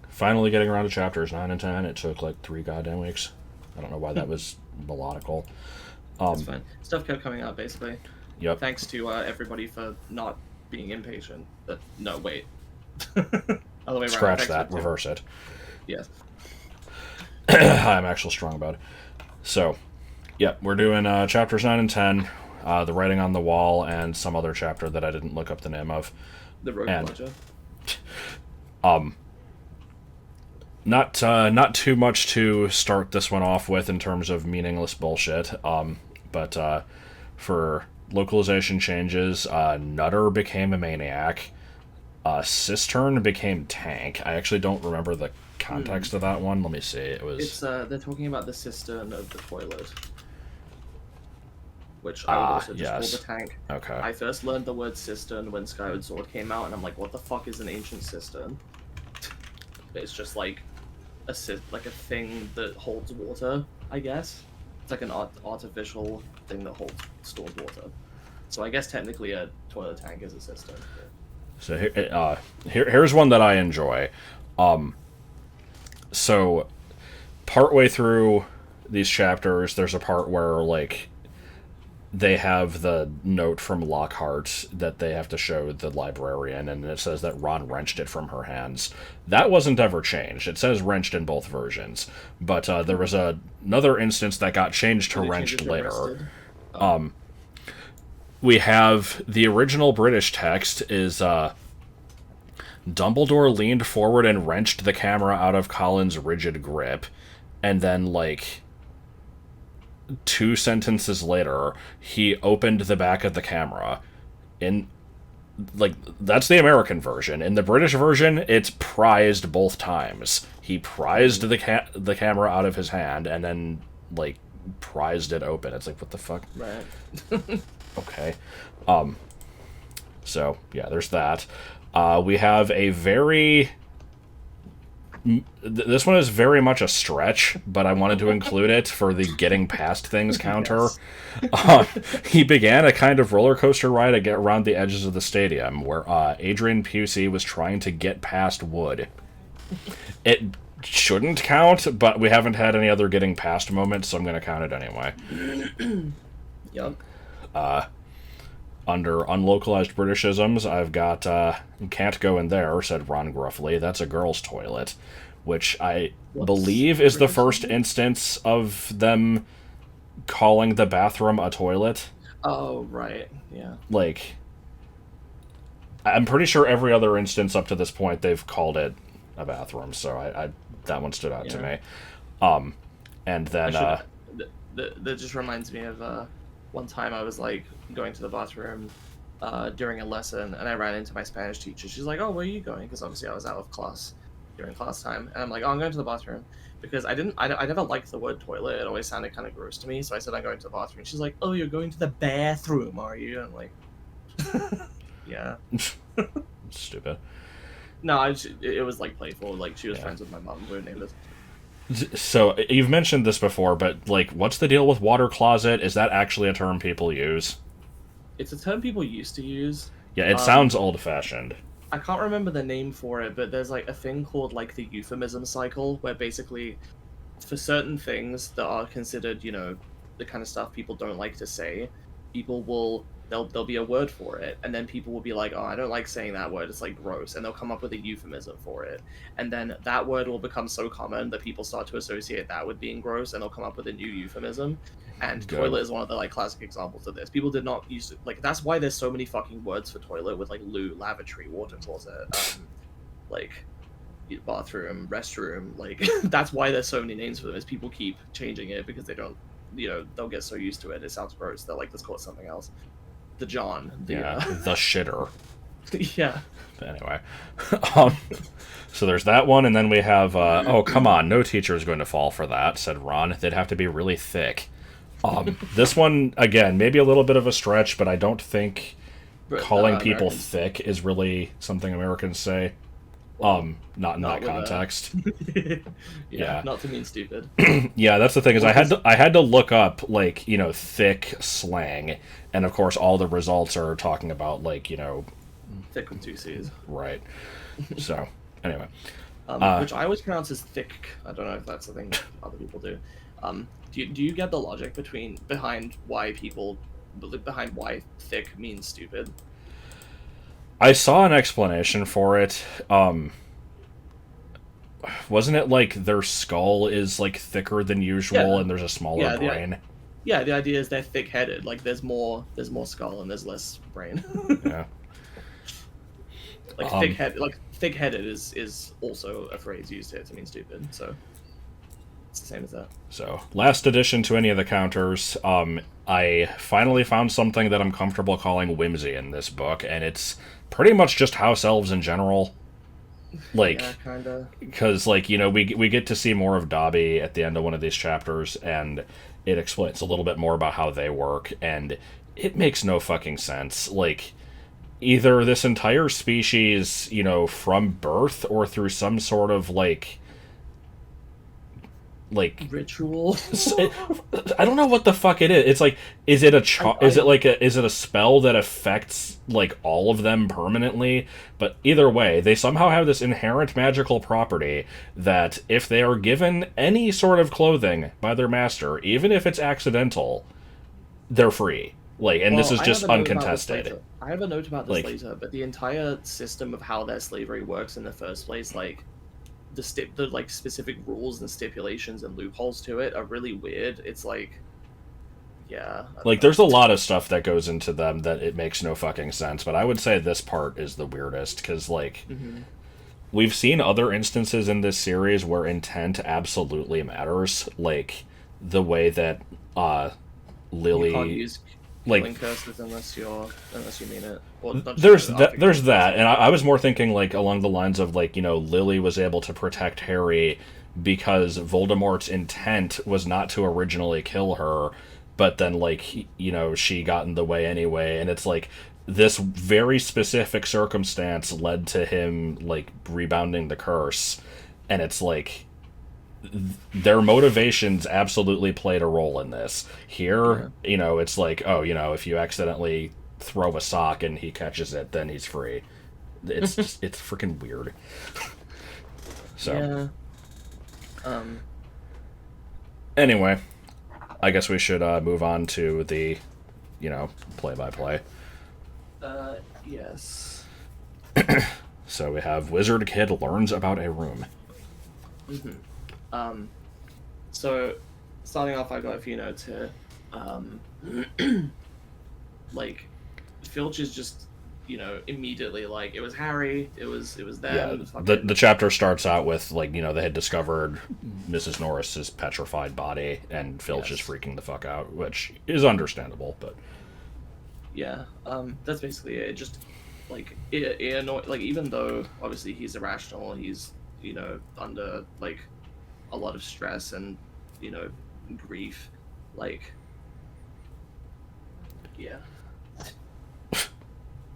finally getting around to chapters 9 and 10. It took like 3 goddamn weeks. I don't know why that was melodical. That's fine. Stuff kept coming out, basically. Yep. Thanks to everybody for not being impatient. But no, wait. Other way around. Scratch that. Reverse it. Yes. I'm actually strong about it. So, yeah, we're doing chapters 9 and 10, the writing on the wall, and some other chapter that I didn't look up the name of. The Rogue Bludger. Not too much to start this one off with in terms of meaningless bullshit. But for localization changes, Nutter became a maniac. Cistern became Tank. I actually don't remember the context of that one. Let me see. It's they're talking about the cistern of the toilet, which I would also just call the Tank. Okay. I first learned the word cistern when Skyward Sword came out, and I'm like, what the fuck is an ancient cistern? It's just like a thing that holds water, I guess. It's like an artificial thing that stores water. So I guess technically a toilet tank is a cistern. So here's one that I enjoy. So partway through these chapters, there's a part where like they have the note from Lockhart that they have to show the librarian, and it says that Ron wrenched it from her hands. That wasn't ever changed. It says wrenched in both versions, but there was another instance that got changed to wrenched later. We have the original British text is Dumbledore leaned forward and wrenched the camera out of Colin's rigid grip, and then like 2 sentences later, he opened the back of the camera. That's the American version. In the British version, it's prized both times. He prized the camera out of his hand and then like prized it open. It's like, what the fuck? Right. Okay. So yeah, there's that. We have a very. This one is very much a stretch, but I wanted to include it for the getting past things counter. Yes. He began a kind of roller coaster ride around the edges of the stadium where Adrian Pucey was trying to get past wood. It shouldn't count, but we haven't had any other getting past moments, so I'm going to count it anyway. Yup. Under Unlocalized Britishisms, I've got, can't go in there, said Ron gruffly. That's a girl's toilet. Which I believe is the first instance of them calling the bathroom a toilet. Oh, right. Yeah. Like, I'm pretty sure every other instance up to this point they've called it a bathroom, so I that one stood out to me. And then... that just reminds me of... one time I was like going to the bathroom during a lesson, and I ran into my Spanish teacher. She's like, "Oh, where are you going?" Because obviously I was out of class during class time, and I'm like, "Oh, I'm going to the bathroom," because I never liked the word toilet. It always sounded kind of gross to me. So I said, "I'm going to the bathroom." She's like, "Oh, you're going to the bathroom, are you?" And I'm like, "Yeah." Stupid. No, it was like playful. Like she was friends with my mom. We were neighbors. So, you've mentioned this before, but, like, what's the deal with water closet? Is that actually a term people use? It's a term people used to use. Yeah, it sounds old-fashioned. I can't remember the name for it, but there's, like, a thing called, like, the euphemism cycle, where basically, for certain things that are considered, you know, the kind of stuff people don't like to say, people will... There'll be a word for it, and then people will be like, "Oh, I don't like saying that word, it's like gross," and they'll come up with a euphemism for it. And then that word will become so common that people start to associate that with being gross, and they'll come up with a new euphemism. And toilet is one of the like classic examples of this. People did not use it, like that's why there's so many fucking words for toilet with like loo, lavatory, water closet, like bathroom, restroom, like that's why there's so many names for them, is people keep changing it because they don't, you know, they'll get so used to it, it sounds gross, they're like, let's call it something else. The John. The shitter. Yeah. But anyway. So there's that one, and then we have, oh, come on, no teacher is going to fall for that, said Ron. They'd have to be really thick. This one, again, maybe a little bit of a stretch, but I don't think calling people Americans. Thick is really something Americans say. Not in that context. Yeah, not to mean stupid. Yeah, that's the thing, is I had to look up, like, you know, thick slang, and of course all the results are talking about, like, you know, thick with 2 C's. Right. So, anyway. which I always pronounce as thick. I don't know if that's something other people do. Do you get the logic behind why thick means stupid? I saw an explanation for it. Wasn't it like their skull is like thicker than usual, Yeah. and there's a smaller brain? Yeah, the idea is they're thick-headed. Like there's more skull and there's less brain. Yeah. Thick-headed is also a phrase used here to mean stupid. So it's the same as that. So, last addition to any of the counters, I finally found something that I'm comfortable calling whimsy in this book, and it's pretty much just house-elves in general. Like, yeah, kinda. Because, like, you know, we get to see more of Dobby at the end of one of these chapters, and it explains a little bit more about how they work, and it makes no fucking sense. Like, either this entire species, you know, from birth or through some sort of, like ritual. I don't know what the fuck it is. It's like, is it a spell that affects like all of them permanently? But either way, they somehow have this inherent magical property that if they are given any sort of clothing by their master, even if it's accidental, they're free. Like, and this is just uncontested. I have a note about this later, but the entire system of how their slavery works in the first place, like the like specific rules and stipulations and loopholes to it are really weird. It's like, yeah, like there's a lot of stuff that goes into them that it makes no fucking sense. But I would say this part is the weirdest because like we've seen other instances in this series where intent absolutely matters, like the way that Lily. You can't use killing curses unless you mean it. Well, there's that, and I was more thinking like along the lines of like, you know, Lily was able to protect Harry because Voldemort's intent was not to originally kill her, but then like you know she got in the way anyway, and it's like this very specific circumstance led to him like rebounding the curse, and it's like their motivations absolutely played a role in this. Here, you know, it's like, oh, you know, if you accidentally throw a sock and he catches it, then he's free. It's just, it's freaking weird. So, anyway, I guess we should move on to the, you know, play-by-play. Yes. So we have Wizard Kid learns about a room. So, starting off, I got a few notes here. Like, Filch is just, you know, immediately like, it was Harry, it was them. Yeah, the chapter starts out with, like, you know, they had discovered Mrs. Norris's petrified body, and Filch is freaking the fuck out, which is understandable, but... Yeah, that's basically it. It just, like, it annoyed, like, even though, obviously, he's irrational, he's, you know, under, like, a lot of stress and, you know, grief, like, yeah.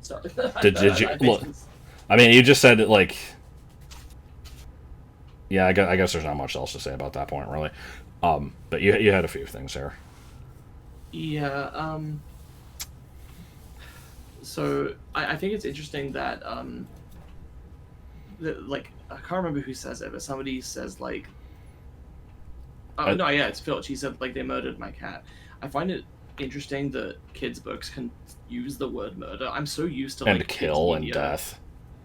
Sorry. Did you look? I mean, you just said it like. Yeah, I guess there's not much else to say about that point, really. But you had a few things there. Yeah. So I think it's interesting that like I can't remember who says it, but somebody says like. Oh no, yeah, it's Filch. He said like they murdered my cat. I find it interesting that kids' books can use the word murder. I'm so used to like and kill and death.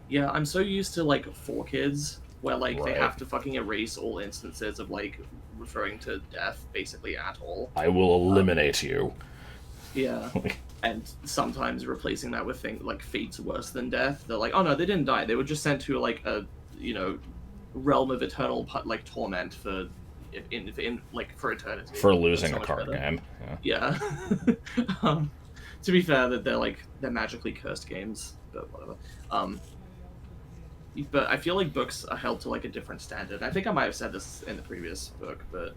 Yeah, I'm so used to like 4Kids where like they have to fucking erase all instances of like referring to death basically at all. I will eliminate you. Yeah. And sometimes replacing that with things like fates worse than death. They're like, oh no, they didn't die. They were just sent to like a, you know, realm of eternal like torment for in like for eternity. For losing a card game. Yeah. To be fair, that they're magically cursed games, but whatever. But I feel like books are held to like a different standard. I think I might have said this in the previous book, but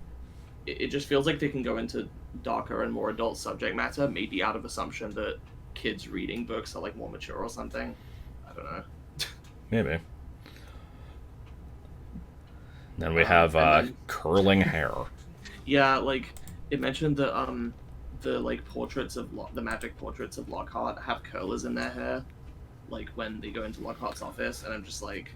it just feels like they can go into darker and more adult subject matter, maybe out of assumption that kids reading books are like more mature or something. I don't know. Maybe. Then we have curling hair. Yeah, like it mentioned that the like portraits of the magic portraits of Lockhart have curlers in their hair, like when they go into Lockhart's office, and I'm just like,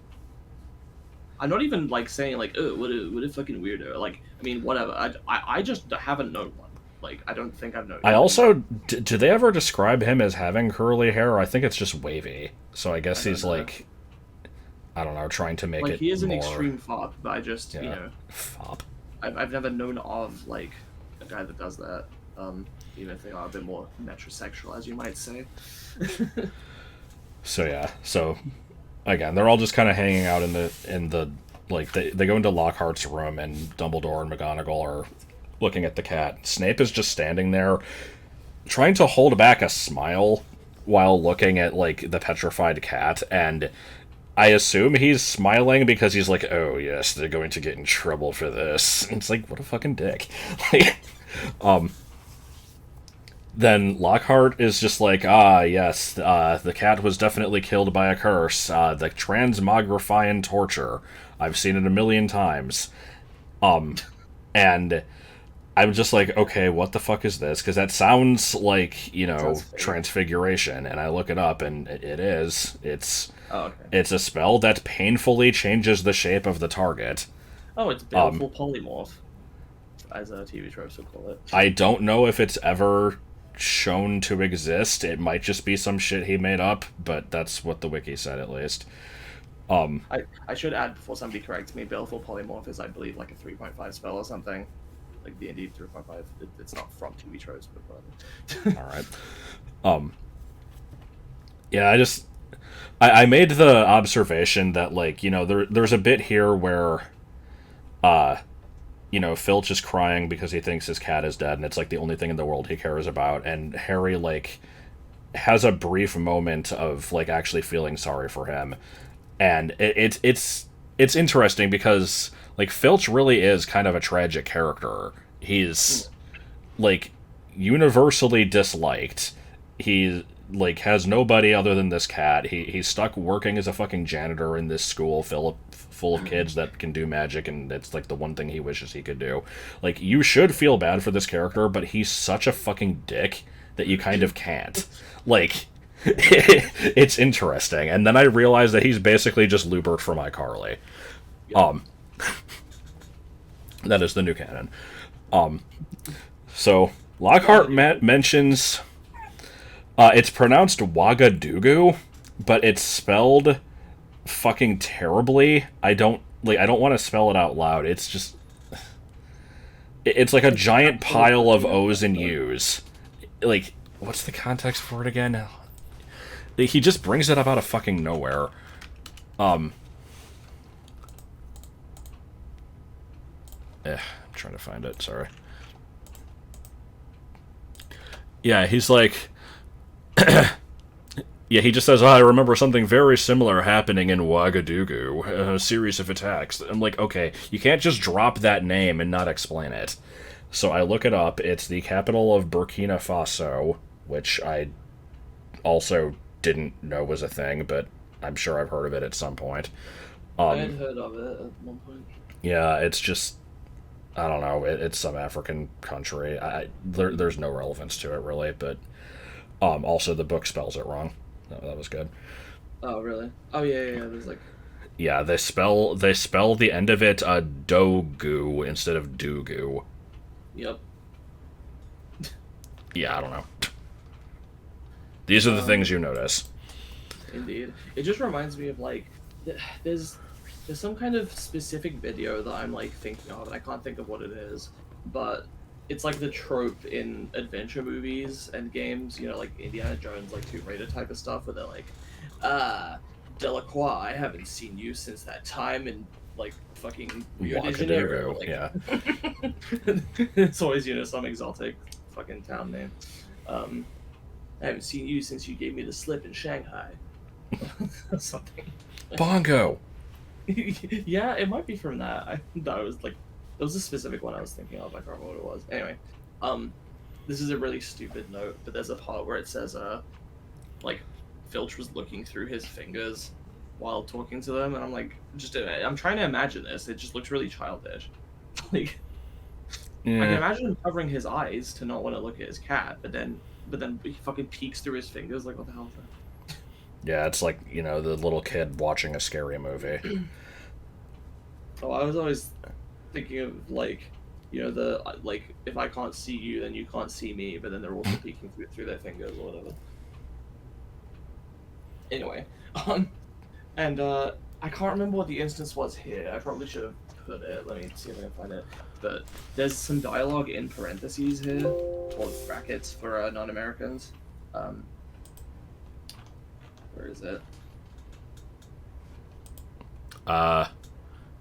I'm not even like saying like, oh, what a fucking weirdo. Like, I mean, whatever. I just haven't known one. Like, I don't think I've known. I also do they ever describe him as having curly hair? I think it's just wavy. So I guess he's like, I don't know, trying to make like it he is an more... extreme fop, but I just fop. I've never known of like a guy that does that. Even if they are a bit more metrosexual, as you might say. So again, they're all just kind of hanging out in the like they go into Lockhart's room, and Dumbledore and McGonagall are looking at the cat. Snape is just standing there trying to hold back a smile while looking at like the petrified cat, and I assume he's smiling because he's like, oh yes, they're going to get in trouble for this. And it's like, what a fucking dick. Then Lockhart is just like, yes, the cat was definitely killed by a curse. The transmogrifian torture. I've seen it a million times. And I'm just like, okay, what the fuck is this? Because that sounds like, transfiguration. And I look it up, and it is. It's a spell that painfully changes the shape of the target. Oh, it's baleful polymorph, as TV tropes would call it. I don't know if it's ever shown to exist. It might just be some shit he made up, but that's what the wiki said, at least. I should add, before somebody corrects me, baleful polymorph is, I believe, like a 3.5 spell or something. Like D&D 3.5. It's not from TV tropes, but whatever. Alright. Yeah, I made the observation that, like, there's a bit here where Filch is crying because he thinks his cat is dead, and it's like the only thing in the world he cares about, and Harry like has a brief moment of like actually feeling sorry for him. And it's interesting because like Filch really is kind of a tragic character. He's like universally disliked. He like has nobody other than this cat. He's stuck working as a fucking janitor in this school full of kids that can do magic, and it's like the one thing he wishes he could do. Like, you should feel bad for this character, but he's such a fucking dick that you kind of can't. Like, it's interesting. And then I realized that he's basically just Lubert from iCarly. Yep. That is the new canon. So Lockhart mentions it's pronounced Wagadugu, but it's spelled fucking terribly. I don't want to spell it out loud. It's just it's like a giant pile of O's and U's. Like, what's the context for it again? He just brings it up out of fucking nowhere. I'm trying to find it, sorry. Yeah, he's like yeah, he just says, I remember something very similar happening in Wagadugu, a series of attacks. I'm like, okay, you can't just drop that name and not explain it. So I look it up. It's the capital of Burkina Faso, which I also didn't know was a thing, but I'm sure I've heard of it at some point. I had heard of it at one point. Yeah, it's just, I don't know, it's some African country. There's no relevance to it, really, but also the book spells it wrong. That was good. Oh, really? Oh, yeah. There's like... Yeah, they spell the end of it dogu instead of dugu. Yep. Yeah, I don't know. These are the things you notice. Indeed. It just reminds me of, like, there's some kind of specific video that I'm, like, thinking of, and I can't think of what it is, but it's like the trope in adventure movies and games, like Indiana Jones, like Tomb Raider type of stuff, where they're like, Delacroix, I haven't seen you since that time in, like, fucking Rio de Janeiro. Like, yeah. It's always, some exotic fucking town name. I haven't seen you since you gave me the slip in Shanghai. Something. Bongo! Yeah, it might be from that. I thought it was, like, there was a specific one I was thinking of. I can't remember what it was. Anyway, this is a really stupid note, but there's a part where it says, like, Filch was looking through his fingers while talking to them, and I'm like, I'm trying to imagine this. It just looks really childish. Like, yeah. I can imagine him covering his eyes to not want to look at his cat, but then he fucking peeks through his fingers. Like, what the hell is that? Yeah, it's like, the little kid watching a scary movie. Oh, I was always thinking of like, the like if I can't see you, then you can't see me, but then they're also peeking through their fingers or whatever. Anyway, and I can't remember what the instance was here. I probably should have put it. Let me see if I can find it. But there's some dialogue in parentheses here, or brackets for non-Americans. Where is it?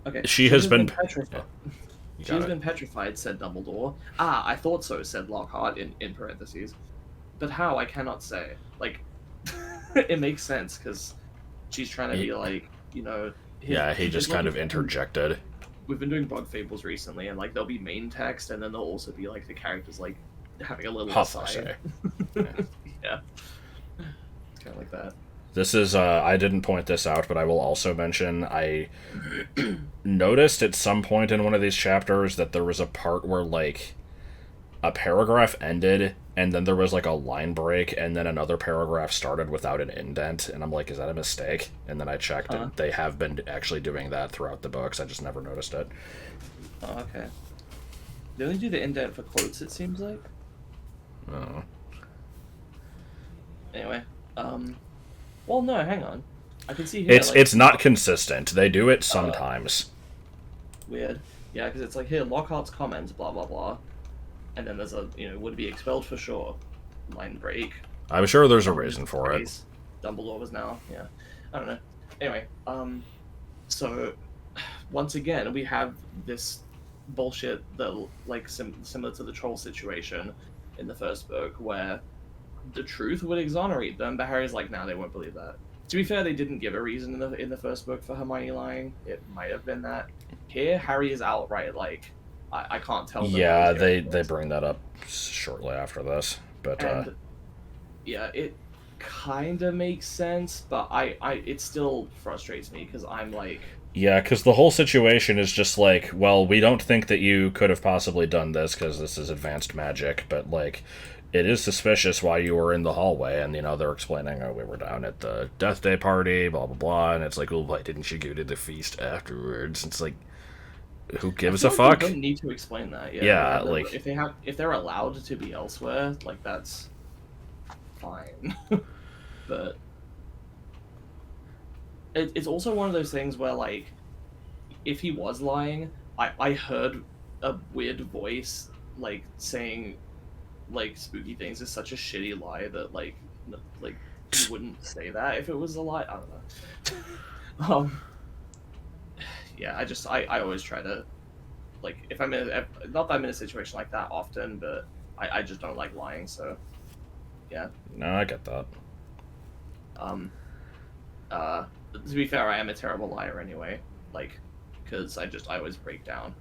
Okay. She has been petrified. She has been petrified, said Dumbledore. Ah, I thought so, said Lockhart in parentheses. But how, I cannot say. Like, it makes sense, because she's trying to be like, he just kind of interjected. We've been doing Bug Fables recently, and, like, there'll be main text, and then there'll also be, like, the characters, like, having a little aside. Yeah. It's kind of like that. This is, I didn't point this out, but I will also mention, I noticed at some point in one of these chapters that there was a part where, like, a paragraph ended, and then there was, like, a line break, and then another paragraph started without an indent, and I'm like, is that a mistake? And then I checked, and they have been actually doing that throughout the books, I just never noticed it. Oh, okay. They only do the indent for quotes, it seems like. Oh. Anyway, well, no, hang on. I can see here. It's not consistent. They do it sometimes. Weird. Yeah, because it's like here, Lockhart's comments, blah blah blah, and then there's a would be expelled for sure. Line break. I'm sure there's a reason for it. Dumbledore was now. Yeah, I don't know. Anyway, so once again we have this bullshit that like similar to the troll situation in the first book where the truth would exonerate them, but Harry's like, nah, they won't believe that. To be fair, they didn't give a reason in the first book for Hermione lying. It might have been that. Here, Harry is outright like, I can't tell them. Yeah, they bring that up shortly after this, but yeah, it kind of makes sense, but it still frustrates me because I'm like. Yeah, because the whole situation is just like, well, we don't think that you could have possibly done this because this is advanced magic, but like. It is suspicious why you were in the hallway, and, they're explaining, we were down at the Death Day party, blah, blah, blah, and it's like, well, why didn't you go to the feast afterwards? It's like, who gives a fuck? They don't need to explain that, yeah. Like... If they're allowed to be elsewhere, like, that's fine. But it's also one of those things where, like, if he was lying, I heard a weird voice, like, saying... like spooky things is such a shitty lie that like you wouldn't say that if it was a lie. I don't know. Yeah, I always try to like if I'm in not that I'm in a situation like that often, but I just don't like lying. So yeah. No, I get that. To be fair, I am a terrible liar anyway. Like, because I always break down.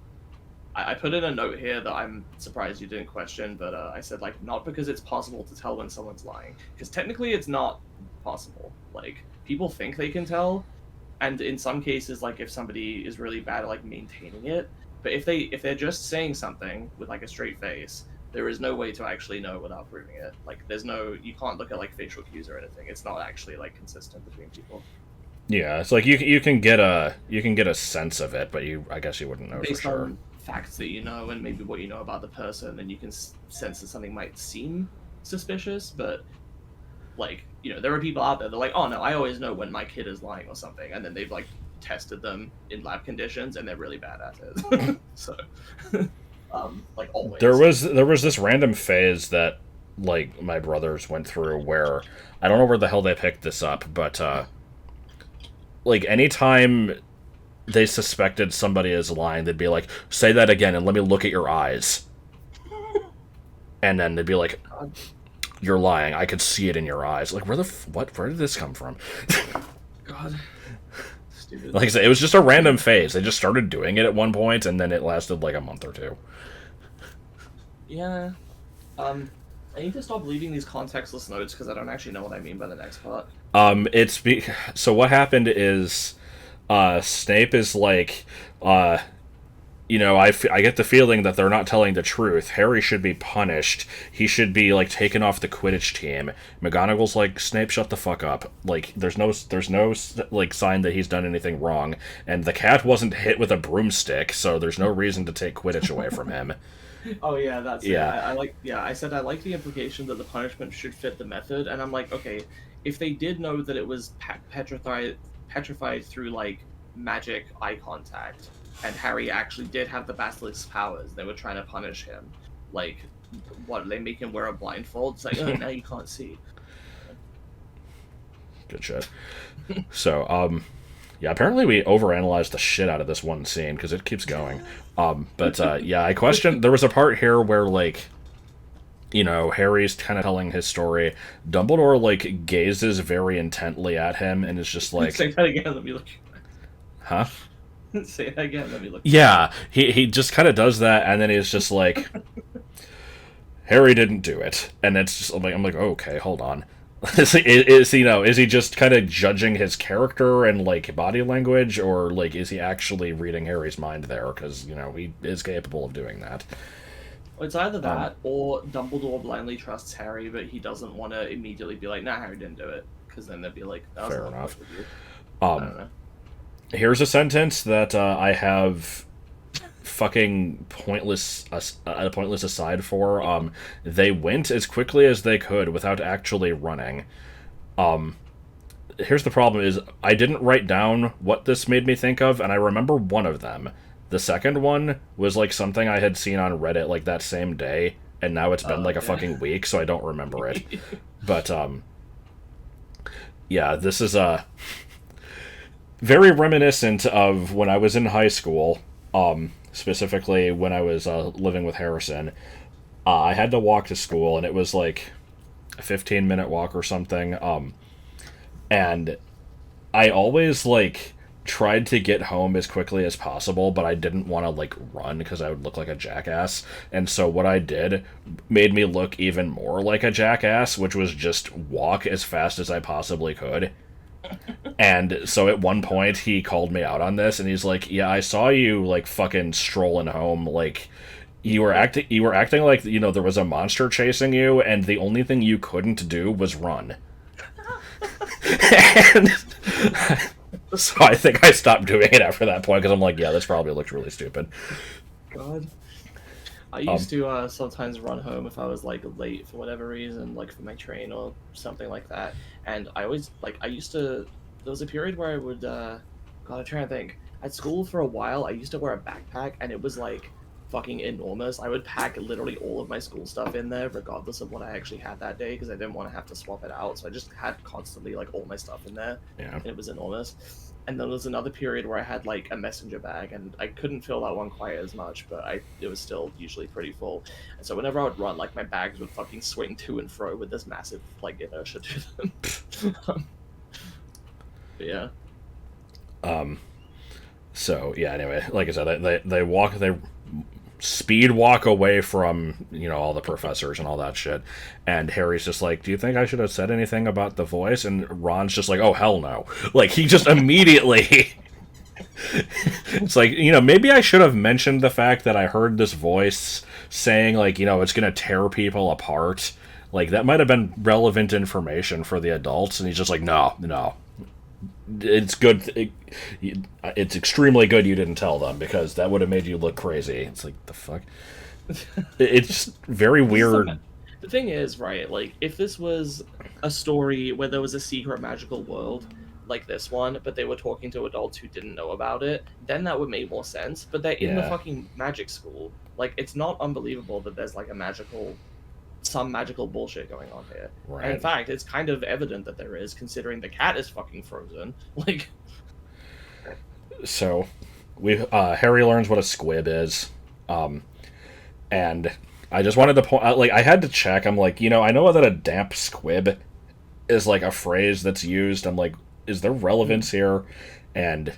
I put in a note here that I'm surprised you didn't question, but I said, like, not because it's possible to tell when someone's lying. Because technically it's not possible. Like, people think they can tell, and in some cases, like, if somebody is really bad at, like, maintaining it, but if they're just saying something with, like, a straight face, there is no way to actually know without proving it. Like, you can't look at, like, facial cues or anything. It's not actually, like, consistent between people. Yeah, it's like you can get a sense of it, but I guess you wouldn't know based for sure. On facts that you know and maybe what you know about the person, then you can sense that something might seem suspicious, but like there are people out there that are like, oh no, I always know when my kid is lying or something, and then they've like tested them in lab conditions and they're really bad at it. So like always there was this random phase that like my brothers went through where I don't know where the hell they picked this up, but like anytime they suspected somebody is lying, they'd be like, say that again and let me look at your eyes. And then they'd be like, you're lying. I could see it in your eyes. Like, where did this come from? God. Stupid. Like I said, it was just a random phase. They just started doing it at one point, and then it lasted like a month or two. Yeah. I need to stop leaving these contextless notes because I don't actually know what I mean by the next part. So what happened is... Snape is like, I get the feeling that they're not telling the truth. Harry should be punished. He should be, like, taken off the Quidditch team. McGonagall's like, Snape, shut the fuck up. Like, there's no like, sign that he's done anything wrong. And the cat wasn't hit with a broomstick, so there's no reason to take Quidditch away from him. Oh yeah, that's Yeah. it. I said I like the implication that the punishment should fit the method, and I'm like, okay, if they did know that it was petrified through like magic eye contact, and Harry actually did have the basilisk's powers, they were trying to punish him. Like, what? They make him wear a blindfold? It's like, oh, now you can't see. Good shit. So, yeah, apparently we overanalyzed the shit out of this one scene because it keeps going. Yeah, I questioned. There was a part here where, like, Harry's kind of telling his story. Dumbledore, like, gazes very intently at him and is just like, Say that again. Let me look. huh? Say that again. Let me look. Yeah, he just kind of does that, and then he's just like, Harry didn't do it, and it's just I'm like, oh, okay, hold on. Is he just kind of judging his character and, like, body language, or, like, is he actually reading Harry's mind there? Because, he is capable of doing that. It's either that or Dumbledore blindly trusts Harry, but he doesn't want to immediately be like, "Nah, Harry didn't do it," because then they'd be like, that was Fair enough. with you. I don't know. Here's a sentence that I have fucking pointless aside for. They went as quickly as they could without actually running. Here's the problem is I didn't write down what this made me think of, and I remember one of them. The second one was like something I had seen on Reddit like that same day, and now it's been a fucking week, so I don't remember it. But yeah, this is very reminiscent of when I was in high school, specifically when I was living with Harrison. I had to walk to school, and it was like a 15-minute walk or something. And I always, like, tried to get home as quickly as possible, but I didn't want to, like, run because I would look like a jackass. And so what I did made me look even more like a jackass, which was just walk as fast as I possibly could. And so at one point he called me out on this, and he's like, yeah, I saw you, like, fucking strolling home, like, you were acting like, there was a monster chasing you, and the only thing you couldn't do was run. And so I think I stopped doing it after that point, because I'm like, yeah, this probably looked really stupid. God. I used to sometimes run home if I was, like, late for whatever reason, like for my train or something like that. And I always, like, there was a period where I would, God, I'm trying to think. At school for a while, I used to wear a backpack, and it was, like, fucking enormous. I would pack literally all of my school stuff in there, regardless of what I actually had that day, because I didn't want to have to swap it out. So I just had constantly, like, all my stuff in there. Yeah. And it was enormous. And then there was another period where I had, like, a messenger bag, and I couldn't fill that one quite as much, but it was still usually pretty full. And so whenever I would run, like, my bags would fucking swing to and fro with this massive, like, inertia to them. But yeah. So yeah. Anyway, like I said, they speed walk away from all the professors and all that shit, and Harry's just like, do you think I should have said anything about the voice? And Ron's just like, oh hell no, like he just immediately it's like, maybe I should have mentioned the fact that I heard this voice saying, like, it's gonna tear people apart, like that might have been relevant information for the adults. And he's just like, no, it's good. It's extremely good you didn't tell them, because that would have made you look crazy. It's like, the fuck? It's just very weird. The thing is, right, like, if this was a story where there was a secret magical world like this one, but they were talking to adults who didn't know about it, then that would make more sense. But they're in the fucking magic school. Like, it's not unbelievable that there's, like, some magical bullshit going on here. Right. And in fact, it's kind of evident that there is, considering the cat is fucking frozen. Like, so Harry learns what a squib is, and I just wanted to point out, like, I had to check. I'm like, I know that a damp squib is, like, a phrase that's used. I'm like, is there relevance here? And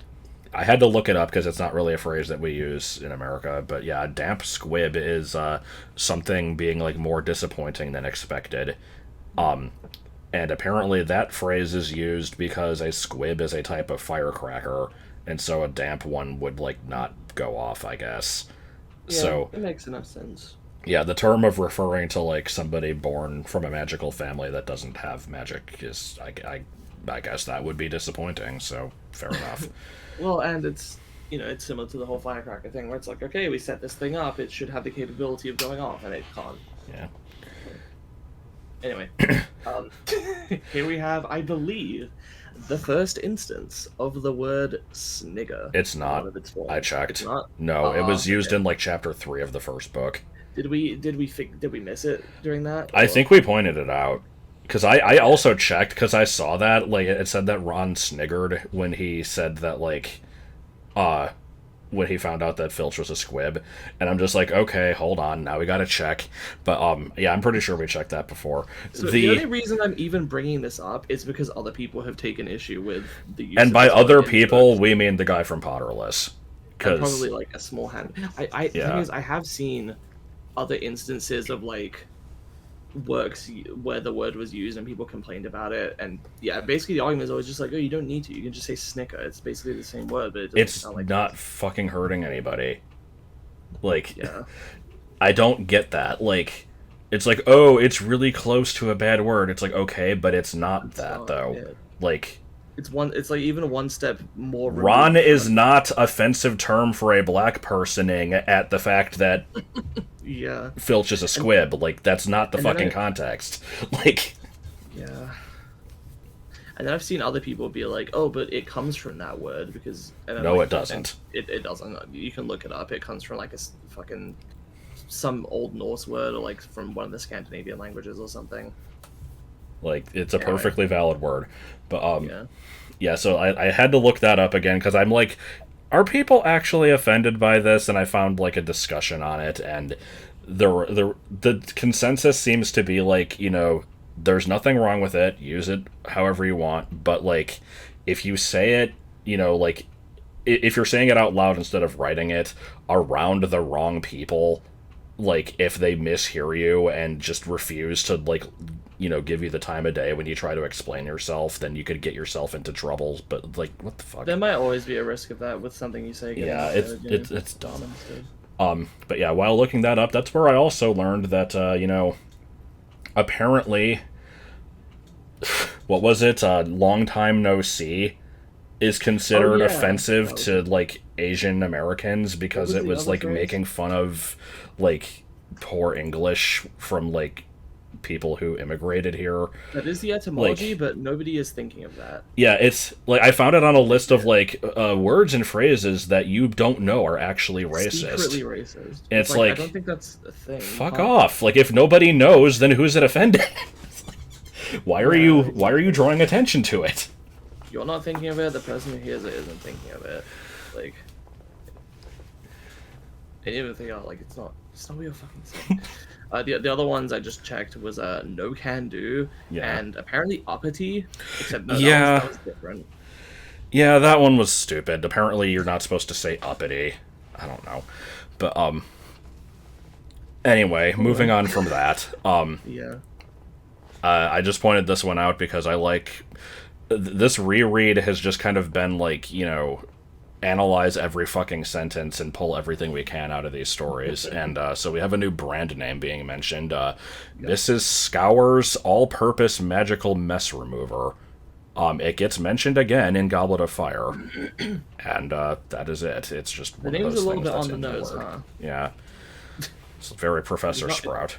I had to look it up because it's not really a phrase that we use in America. But yeah, a damp squib is something being, like, more disappointing than expected. And apparently that phrase is used because a squib is a type of firecracker, and so a damp one would, like, not go off, I guess. Yeah, So it makes enough sense. yeah, the term of referring to like somebody born from a magical family that doesn't have magic is, I guess that would be disappointing. So fair enough. Well, and it's it's similar to the whole firecracker thing, where it's like, okay, we set this thing up, it should have the capability of going off, and it can't. Yeah. Anyway, here we have, I believe, the first instance of the word snigger. It's not. One of its forms. I checked. It's not? No, it was used Okay. in like chapter 3 of the first book. Did we miss it during that? I or- think we pointed it out. Because I also checked, because I saw that, like, it said that Ron sniggered when he said that, like, when he found out that Filch was a squib. And I'm just like, okay, hold on, now we gotta check. But, yeah, I'm pretty sure we checked that before. So the only reason I'm even bringing this up is because other people have taken issue with the use And of by this other word in people, books. we mean the guy from Potterless. And Because probably like a small hand. The thing is, I have seen other instances of like works where the word was used and people complained about it, and yeah, basically the argument is always just like, oh, you don't need to. You can just say snicker. It's basically the same word, but it doesn't it's sound like not fucking hurting anybody. Like, Yeah. I don't get that. Like, it's like, oh, it's really close to a bad word. It's like, okay, but it's not that, not, though. yeah. Like, It's like even one step more. Ron removed is from- not offensive term for a black personing at the fact that Yeah. Filch is a squib. Like, that's not the and then fucking I- context. Like, Yeah. And then I've seen other people be like, "Oh, but it comes from that word because." And I'm no, like, it doesn't. It doesn't. You can look it up. It comes from like fucking some old Norse word or like from one of the Scandinavian languages or something. Like, it's a Anyway. perfectly valid word. But, Yeah. yeah, so I had to look that up again because I'm like, are people actually offended by this? And I found like a discussion on it, and the consensus seems to be like, there's nothing wrong with it. Use it however you want, but like, if you say it, like, if you're saying it out loud instead of writing it around the wrong people, like if they mishear you and just refuse to like give you the time of day when you try to explain yourself, then you could get yourself into trouble. But like, what the fuck? There might always be a risk of that with something you say. getting Yeah, misheard, it's dumb. Understood. But yeah, while looking that up, that's where I also learned that apparently, what was it? Long time no see is considered Oh, yeah. offensive That was- to like Asian Americans because was it the was other like phrase? making fun of like poor English from like people who immigrated here. That is the etymology, but nobody is thinking of that. Yeah, it's like I found it on a list of like words and phrases that you don't know are actually racist. Secretly racist. It's like, I don't think that's a thing. Fuck off! Like, if nobody knows, then who's it offending? Why are you drawing attention to it? You're not thinking of it. The person who hears it isn't thinking of it. Like, and even if they are, like, it's not what you're fucking saying. The other ones I just checked was no can do, Yeah. and apparently uppity, except no, Yeah. that was different. Yeah, that one was stupid. Apparently, you're not supposed to say uppity. I don't know, but Anyway, moving on from that. Yeah. I just pointed this one out because I like this reread has just kind of been like, analyze every fucking sentence and pull everything we can out of these stories. And so we have a new brand name being mentioned. Mrs. Scour's all-purpose magical mess remover. It gets mentioned again in Goblet of Fire. And that is it. It's just The one of name's those a little things bit that's on the in nose, word. huh? Yeah. It's very Professor It's not- Sprout.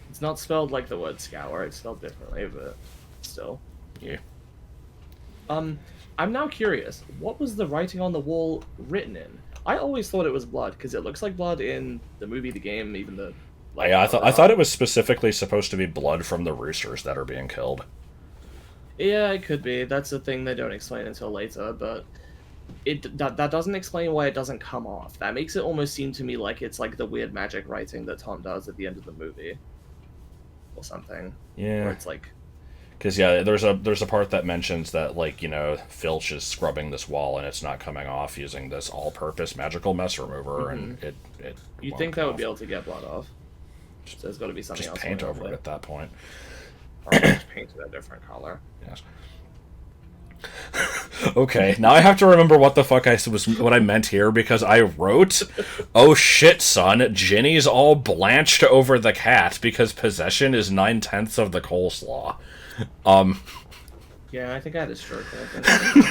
It's not spelled like the word scour. It's spelled differently, but still. Yeah. I'm now curious. What was the writing on the wall written in? I always thought it was blood because it looks like blood in the movie, the game, even the. Yeah, I thought it was specifically supposed to be blood from the roosters that are being killed. Yeah, it could be. That's the thing they don't explain until later, but that doesn't explain why it doesn't come off. That makes it almost seem to me like it's like the weird magic writing that Tom does at the end of the movie, or something. Yeah. Where it's like. Because yeah, there's a part that mentions that like Filch is scrubbing this wall and it's not coming off using this all-purpose magical mess remover, and it. You'd won't think come that would off. be able to get blood off. So there's got to be something Just else. paint going on over it there. at that point. Or just paint it a different color. Yes. Okay, now I have to remember what the fuck what I meant here, because I wrote, "Oh shit, son, Ginny's all blanched over the cat because possession is 9/10 of the coleslaw." Yeah, I think I had a stroke there.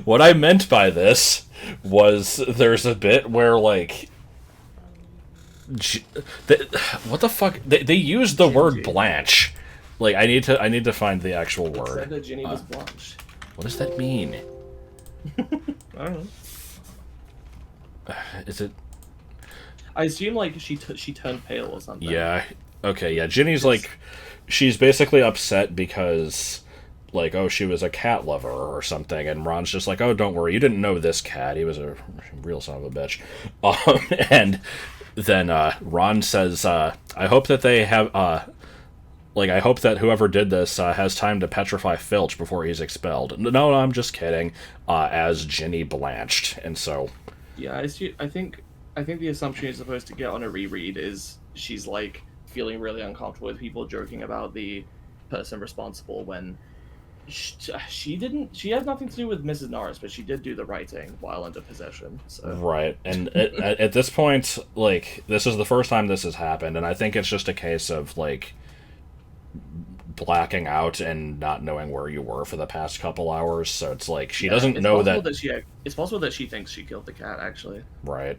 What I meant by this was there's a bit where like, G- they, what the fuck? They use the word Gingy. blanch. Like I need to find the actual It word. said that Ginny was blanched. What does that mean? I don't know. Is it? I assume like she turned pale or something. Yeah. Okay. Yeah. Ginny's like, she's basically upset because, like, oh, she was a cat lover or something, and Ron's just like, oh, don't worry, you didn't know this cat. He was a real son of a bitch. And then Ron says, I hope that they have, like, I hope that whoever did this has time to petrify Filch before he's expelled. No, I'm just kidding. As Ginny blanched, and so. Yeah, I think the assumption you're supposed to get on a reread is she's like feeling really uncomfortable with people joking about the person responsible when she didn't. She had nothing to do with Mrs. Norris, but she did do the writing while under possession. So Right, and at this point, like, this is the first time this has happened, and I think it's just a case of like blacking out and not knowing where you were for the past couple hours. So it's like she doesn't know that. It's possible that she thinks she killed the cat. Actually, Right.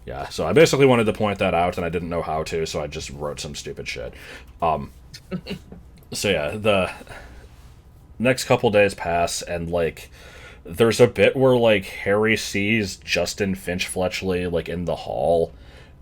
Yeah. So I basically wanted to point that out, and I didn't know how to, so I just wrote some stupid shit. So yeah, the next couple days pass, and like, there's a bit where like Harry sees Justin Finch Fletchley like in the hall,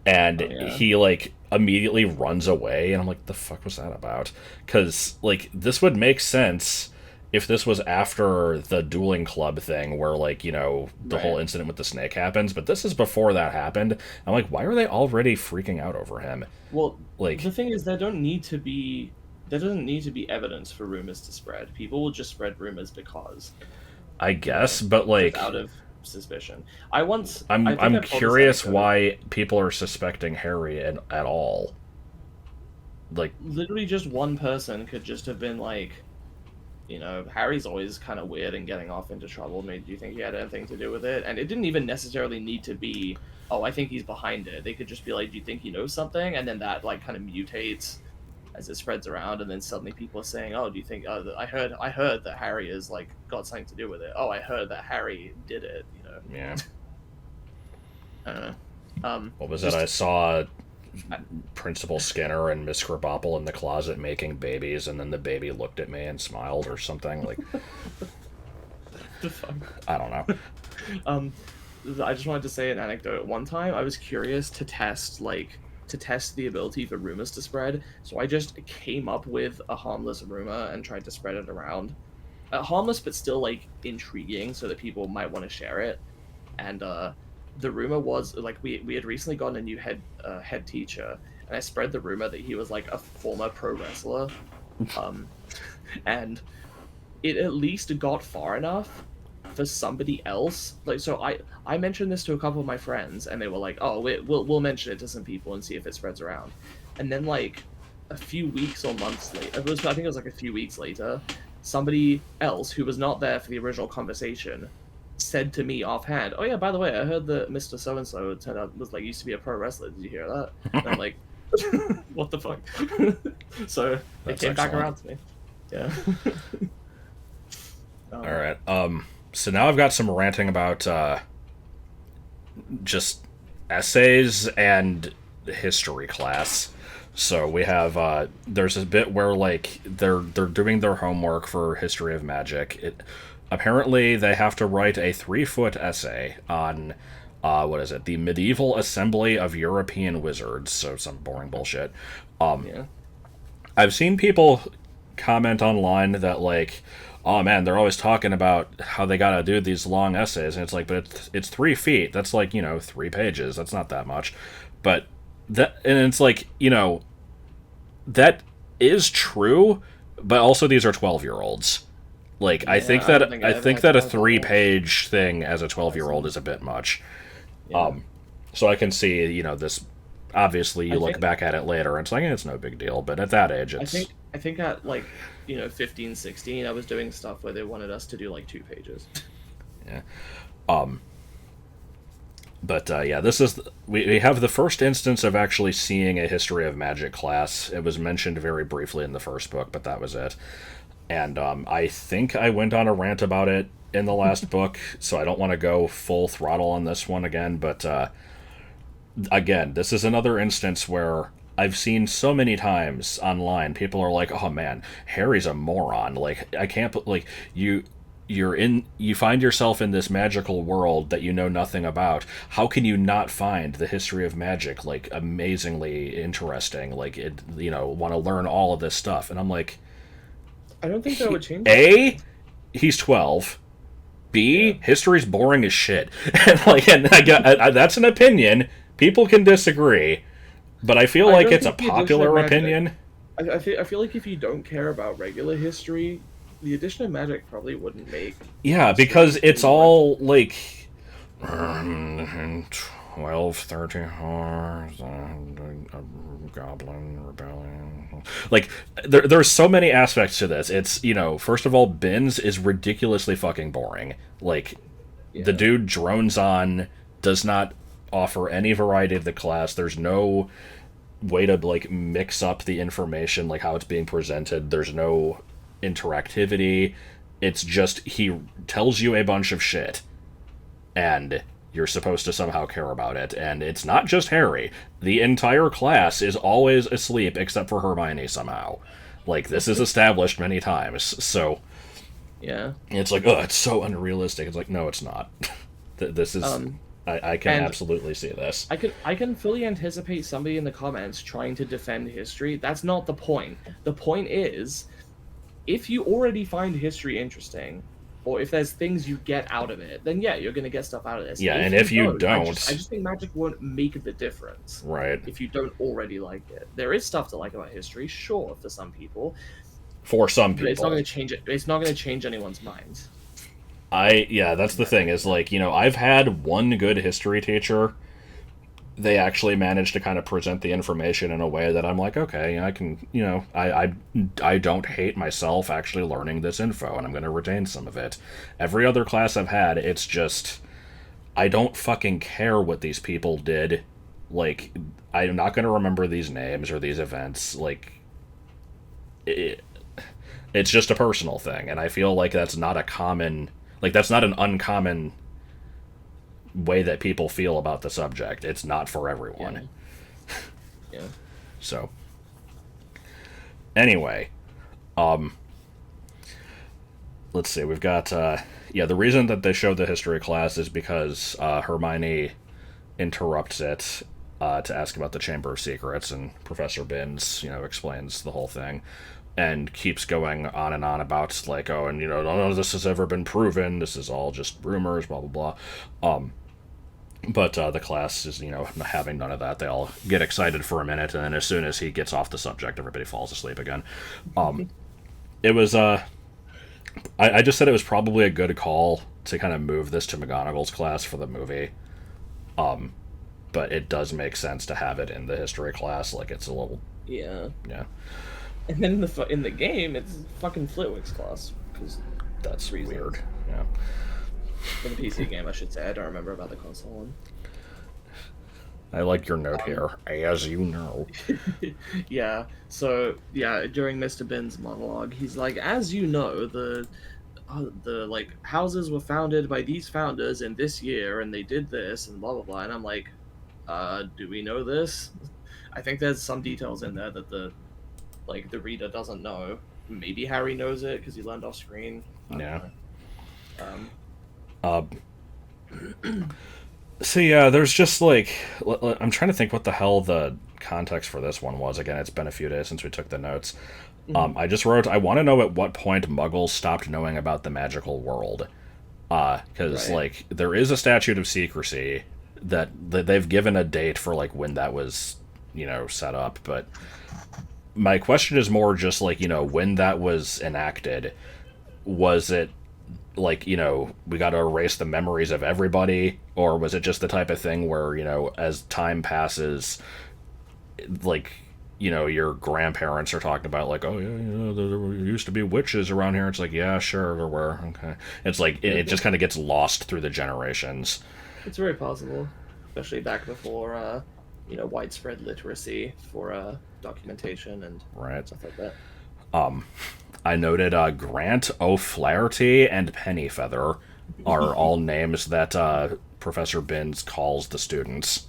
and he like immediately runs away, and I'm like, the fuck was that about? Because like, this would make sense if this was after the dueling club thing where, like, you know, the whole incident with the snake happens, but this is before that happened. I'm like, why are they already freaking out over him? well, Like, the thing is, there doesn't need to be evidence for rumors to spread. People will just spread rumors because, I guess, but like, out of suspicion. I'm curious why people are suspecting Harry at all. Like, literally just one person could just have been like, you know, Harry's always kind of weird and getting off into trouble. Maybe do you think he had anything to do with it? And it didn't even necessarily need to be, oh, I think he's behind it. They could just be like, do you think he knows something? And then that like kind of mutates as it spreads around, and then suddenly people are saying, oh, do you think? I heard that Harry is like got something to do with it. Oh, I heard that Harry did it. You know. yeah. I don't know. What was it? I saw Principal Skinner and Miss Krabappel in the closet making babies, and then the baby looked at me and smiled or something. Like, The fuck? I don't know. I just wanted to say an anecdote. One time, I was curious to test the ability for rumors to spread. So I just came up with a harmless rumor and tried to spread it around. Harmless, but still like intriguing, so that people might want to share it. And the rumor was like we had recently gotten a new head teacher, and I spread the rumor that he was like a former pro wrestler, and it at least got far enough for somebody else. Like, so I mentioned this to a couple of my friends, and they were like, "Oh, we'll mention it to some people and see if it spreads around." And then like a few weeks or months later, I think it was like a few weeks later, somebody else who was not there for the original conversation said to me offhand, "Oh yeah, by the way, I heard that Mr. So and So turned out was like used to be a pro wrestler. Did you hear that?" And I'm like, "What the fuck?" So That's it came back excellent. around to me. Yeah. All right. So now I've got some ranting about just essays and history class. So we have there's a bit where like they're doing their homework for history of magic. Apparently they have to write a 3-foot essay on what is it? The Medieval Assembly of European Wizards. So some boring bullshit. Yeah. I've seen people comment online that like, oh man, they're always talking about how they gotta do these long essays, and it's like, but it's 3 feet. That's like, you know, 3 pages. That's not that much. But that, and it's like, you know, that is true, but also these are 12-year-olds. Like, Yeah, I think I don't think I I ever think had that a 12 year olds. 3-page thing as a 12-year-old is a bit much. Yeah. So I can see, you know, this. Obviously, you I look think- back at it later, and it's like, it's no big deal. But at that age, I it's think I think at like 15, 16, I was doing stuff where they wanted us to do like 2 pages. Yeah. But yeah, this is we have the first instance of actually seeing a history of magic class. It was mentioned very briefly in the first book, but that was it. And I think I went on a rant about it in the last book, so I don't want to go full throttle on this one again. But again, this is another instance where I've seen so many times online, people are like, "Oh man, Harry's a moron." Like I can't like you find yourself in this magical world that you know nothing about. How can you not find the history of magic like amazingly interesting? Like it, want to learn all of this stuff. And I'm like, I don't think that would change. He's 12. B, Yeah. history's boring as shit. And that's an opinion. People can disagree, but I feel like it's a popular opinion. I feel like if you don't care about regular history, the addition of magic probably wouldn't make. Yeah, because it's all like 12, 13 horrors, goblin rebellion. Like there's so many aspects to this. It's first of all, Binns is ridiculously fucking boring. Like the dude drones on, does not offer any variety of the class. There's no way to like mix up the information, like how it's being presented. There's no interactivity. It's just he tells you a bunch of shit and you're supposed to somehow care about it. And it's not just Harry. The entire class is always asleep except for Hermione somehow. Like this is established many times. So yeah, it's like, oh, it's so unrealistic. It's like, no, it's not. This is I can absolutely see this. I can fully anticipate somebody in the comments trying to defend history. That's not the point. The point is, if you already find history interesting, or if there's things you get out of it, then yeah, you're gonna get stuff out of this. Yeah, and if you don't, I just think magic won't make the difference. Right. If you don't already like it, there is stuff to like about history, sure, for some people. For some people, but it's not gonna change it. It's not gonna change anyone's mind. That's the thing, is like, I've had one good history teacher. They actually managed to kind of present the information in a way that I'm like, okay, I can, I don't hate myself actually learning this info, and I'm going to retain some of it. Every other class I've had, it's just, I don't fucking care what these people did. Like, I'm not going to remember these names or these events. Like, it's just a personal thing, and I feel like that's not a common, like, that's not an uncommon way that people feel about the subject. It's not for everyone. Yeah. So anyway, let's see, we've got the reason that they show the history class is because Hermione interrupts it to ask about the Chamber of Secrets, and Professor Binns explains the whole thing and keeps going on and on about like, oh, and none of this has ever been proven, this is all just rumors, blah blah blah. But the class is, having none of that. They all get excited for a minute, and then as soon as he gets off the subject, everybody falls asleep again. It was, I just said it was probably a good call to kind of move this to McGonagall's class for the movie. But it does make sense to have it in the history class. Like, it's a little... Yeah. Yeah. And then in the game, it's fucking Flitwick's class. Because that's weird. Yeah. For the PC game, I should say. I don't remember about the console one. I like your note here, as you know. Yeah. So yeah, during Mr. Binns' monologue, he's like, as you know, the like houses were founded by these founders in this year, and they did this, and blah blah blah. And I'm like, do we know this? I think there's some details in there that the reader doesn't know. Maybe Harry knows it because he learned off screen. Yeah. So yeah, there's just like, I'm trying to think what the hell the context for this one was. Again, it's been a few days since we took the notes. I just wrote, I want to know at what point Muggles stopped knowing about the magical world. Because like there is a statute of secrecy that they've given a date for like when that was, set up. But my question is more just like, when that was enacted, was it like, we got to erase the memories of everybody, or was it just the type of thing where, as time passes, like, your grandparents are talking about, like, oh, yeah, there used to be witches around here. It's like, yeah, sure, there were. Okay. It's like, it just kind of gets lost through the generations. It's very possible, especially back before, widespread literacy for documentation and Right. stuff like that. I noted Grant O'Flaherty and Pennyfeather are all names that Professor Binns calls the students.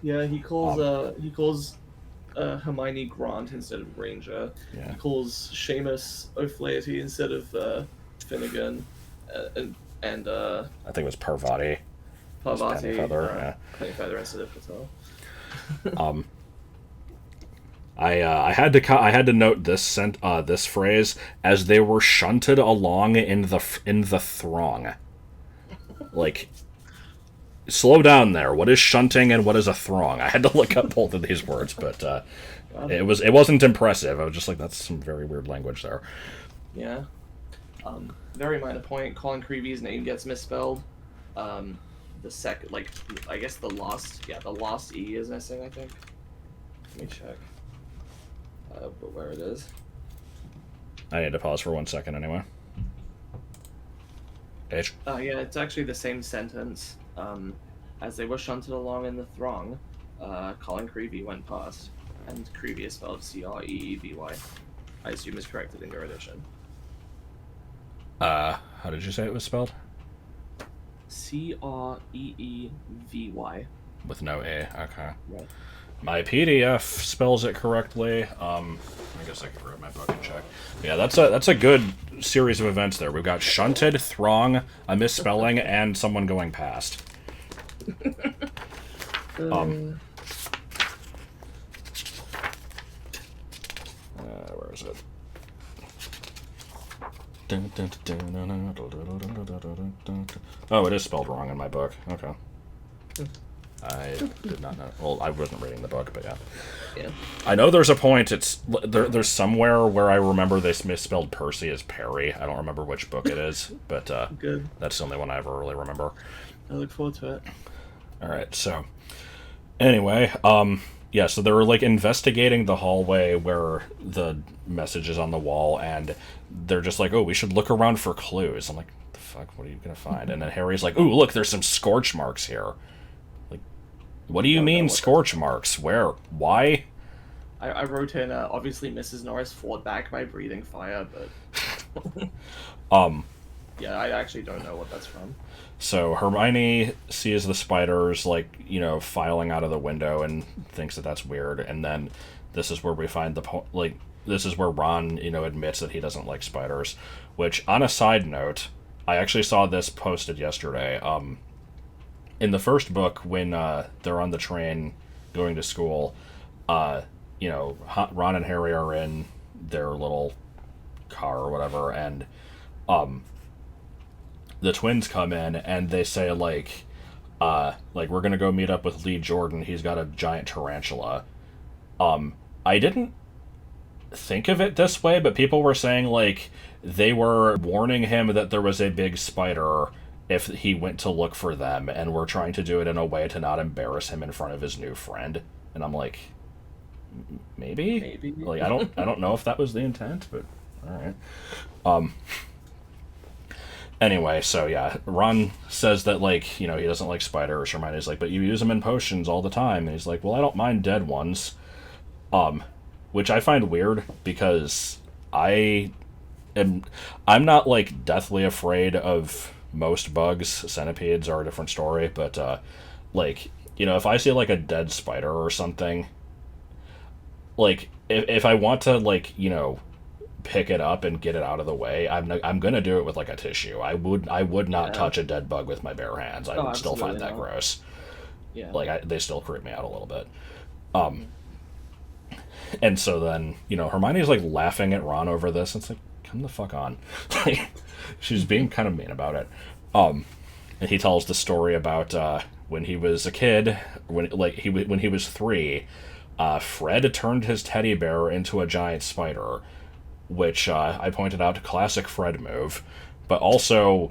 Yeah, he calls Hermione Grant instead of Granger. Yeah. He calls Seamus O'Flaherty instead of Finnegan, and I think it was Parvati. Parvati. Pennyfeather, Pennyfeather instead of Patel. I had to note this phrase, as they were shunted along in the throng. Like, slow down there. What is shunting and what is a throng? I had to look up both of these words, but it wasn't impressive. I was just like, that's some very weird language there. Yeah. Very minor point. Colin Creevy's name gets misspelled. The second, like, I guess the last E is missing, I think. Let me check. But where it is. I need to pause for 1 second anyway. H. Yeah, it's actually the same sentence. As they were shunted along in the throng, Colin Creevy went past, and Creevy is spelled Creevy. I assume is corrected in your edition. How did you say it was spelled? Creevy. With no A. Okay. Right. My PDF spells it correctly. I guess I could grab my book and check. Yeah, that's a good series of events there. We've got shunted, throng, a misspelling, and someone going past. Where is it? Oh, it is spelled wrong in my book. Okay. I did not know. Well, I wasn't reading the book, but yeah. Yeah. I know there's a point. There's somewhere where I remember they misspelled Percy as Perry. I don't remember which book it is, but Good. that's the only one I ever really remember. I look forward to it. All right. So, anyway, yeah. So they were like investigating the hallway where the message is on the wall, and they're just like, "Oh, we should look around for clues." I'm like, "The fuck? What are you gonna find?" And then Harry's like, "Ooh, look, there's some scorch marks here." What do you mean scorch marks? Where? Why? I wrote in, obviously Mrs. Norris fought back by breathing fire, but... Yeah, I actually don't know what that's from. So Hermione sees the spiders, like, filing out of the window and thinks that that's weird, and then this is where we find this is where Ron, admits that he doesn't like spiders, which, on a side note, I actually saw this posted yesterday, in the first book, when they're on the train going to school, Ron and Harry are in their little car or whatever, and the twins come in and they say, like, we're gonna go meet up with Lee Jordan. He's got a giant tarantula. I didn't think of it this way, but people were saying, like, they were warning him that there was a big spider if he went to look for them, and we're trying to do it in a way to not embarrass him in front of his new friend. And I'm like, maybe? Like, I don't know if that was the intent, but all right. Anyway, so yeah, Ron says that, like, he doesn't like spiders. Hermione's like, but you use them in potions all the time. And he's like, well, I don't mind dead ones. Which I find weird, because I'm not, like, deathly afraid of most bugs. Centipedes are a different story, but if I see, like, a dead spider or something, like, if I want to, like, pick it up and get it out of the way, I'm gonna do it with, like, a tissue. I would not touch a dead bug with my bare hands. I would still find that gross. Yeah, they still creep me out a little bit. And so then, Hermione's, like, laughing at Ron over this. It's like, come the fuck on. She's being kind of mean about it. And he tells the story about when he was a kid, when he was 3, Fred turned his teddy bear into a giant spider, which I pointed out, classic Fred move. But also,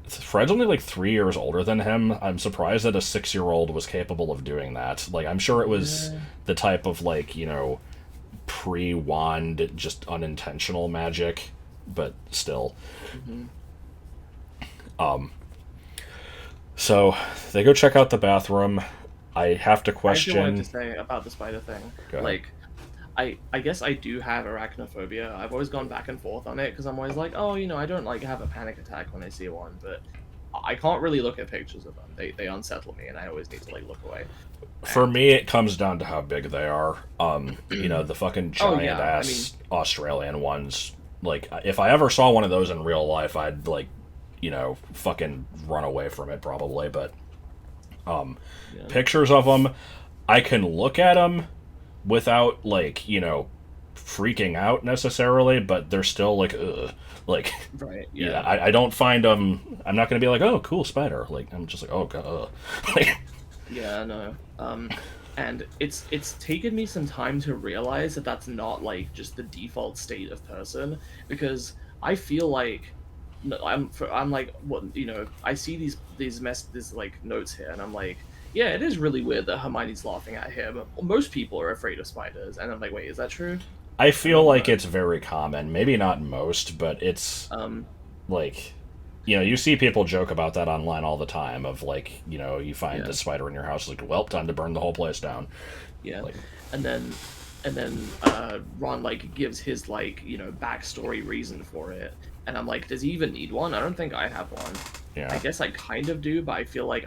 Fred's only like 3 years older than him. I'm surprised that a 6-year-old was capable of doing that. Like, I'm sure it was the type of, like, pre-wand, just unintentional magic, but still. Mm-hmm. So they go check out the bathroom. I have to I actually wanted to question. say about the spider thing. Go ahead. Like, I guess I do have arachnophobia. I've always gone back and forth on it because I'm always like, oh, I don't like have a panic attack when I see one, but I can't really look at pictures of them. They unsettle me, and I always need to like look away. For And me, it comes down to how big they are. The fucking oh giant yeah, ass Australian ones. Like, if I ever saw one of those in real life, I'd like, fucking run away from it probably. But yeah. pictures of them, I can look at them without like, freaking out necessarily, but they're still like, ugh. Like, Right. yeah, Yeah. I don't find them. I'm not gonna be like, oh, cool spider. Like, I'm just like, oh god. Like, Yeah. No. And it's taken me some time to realize that that's not like just the default state of person, because I feel like no, I'm like what I see these like notes here, and I'm like, yeah, it is really weird that Hermione's laughing at him. Most people are afraid of spiders, and I'm like, wait, is that true? I And feel then like it's very common. Maybe not most, but it's um like, you see people joke about that online all the time. Of like, you find yeah. the spider in your house, like, well, time to burn the whole place down. Yeah, Like, and then Ron like gives his like backstory reason for it, and I'm like, does he even need one? I don't think I have one. I yeah, guess I kind of do, but I feel like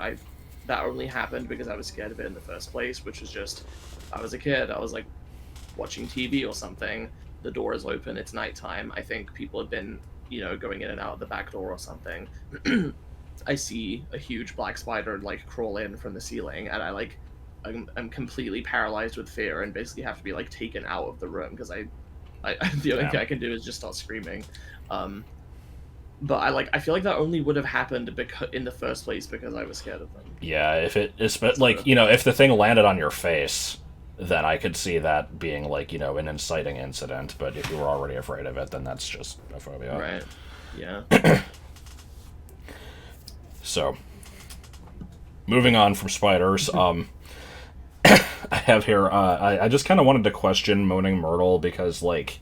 that only happened because I was scared of it in the first place, which was just I was a kid. I was like watching TV or something. The door is open. It's nighttime. I think people had been going in and out of the back door or something. I see a huge black spider like crawl in from the ceiling, and I'm completely paralyzed with fear and basically have to be like taken out of the room because I the only thing I can do is just start screaming. But I feel like that only would have happened in the first place because I was scared of them. yeah. If it is, like, if the thing landed on your face, then I could see that being like, an inciting incident. But if you were already afraid of it, then that's just a phobia. Right. Yeah. So, moving on from spiders, I have here. I just kind of wanted to question moaning myrtle because, like,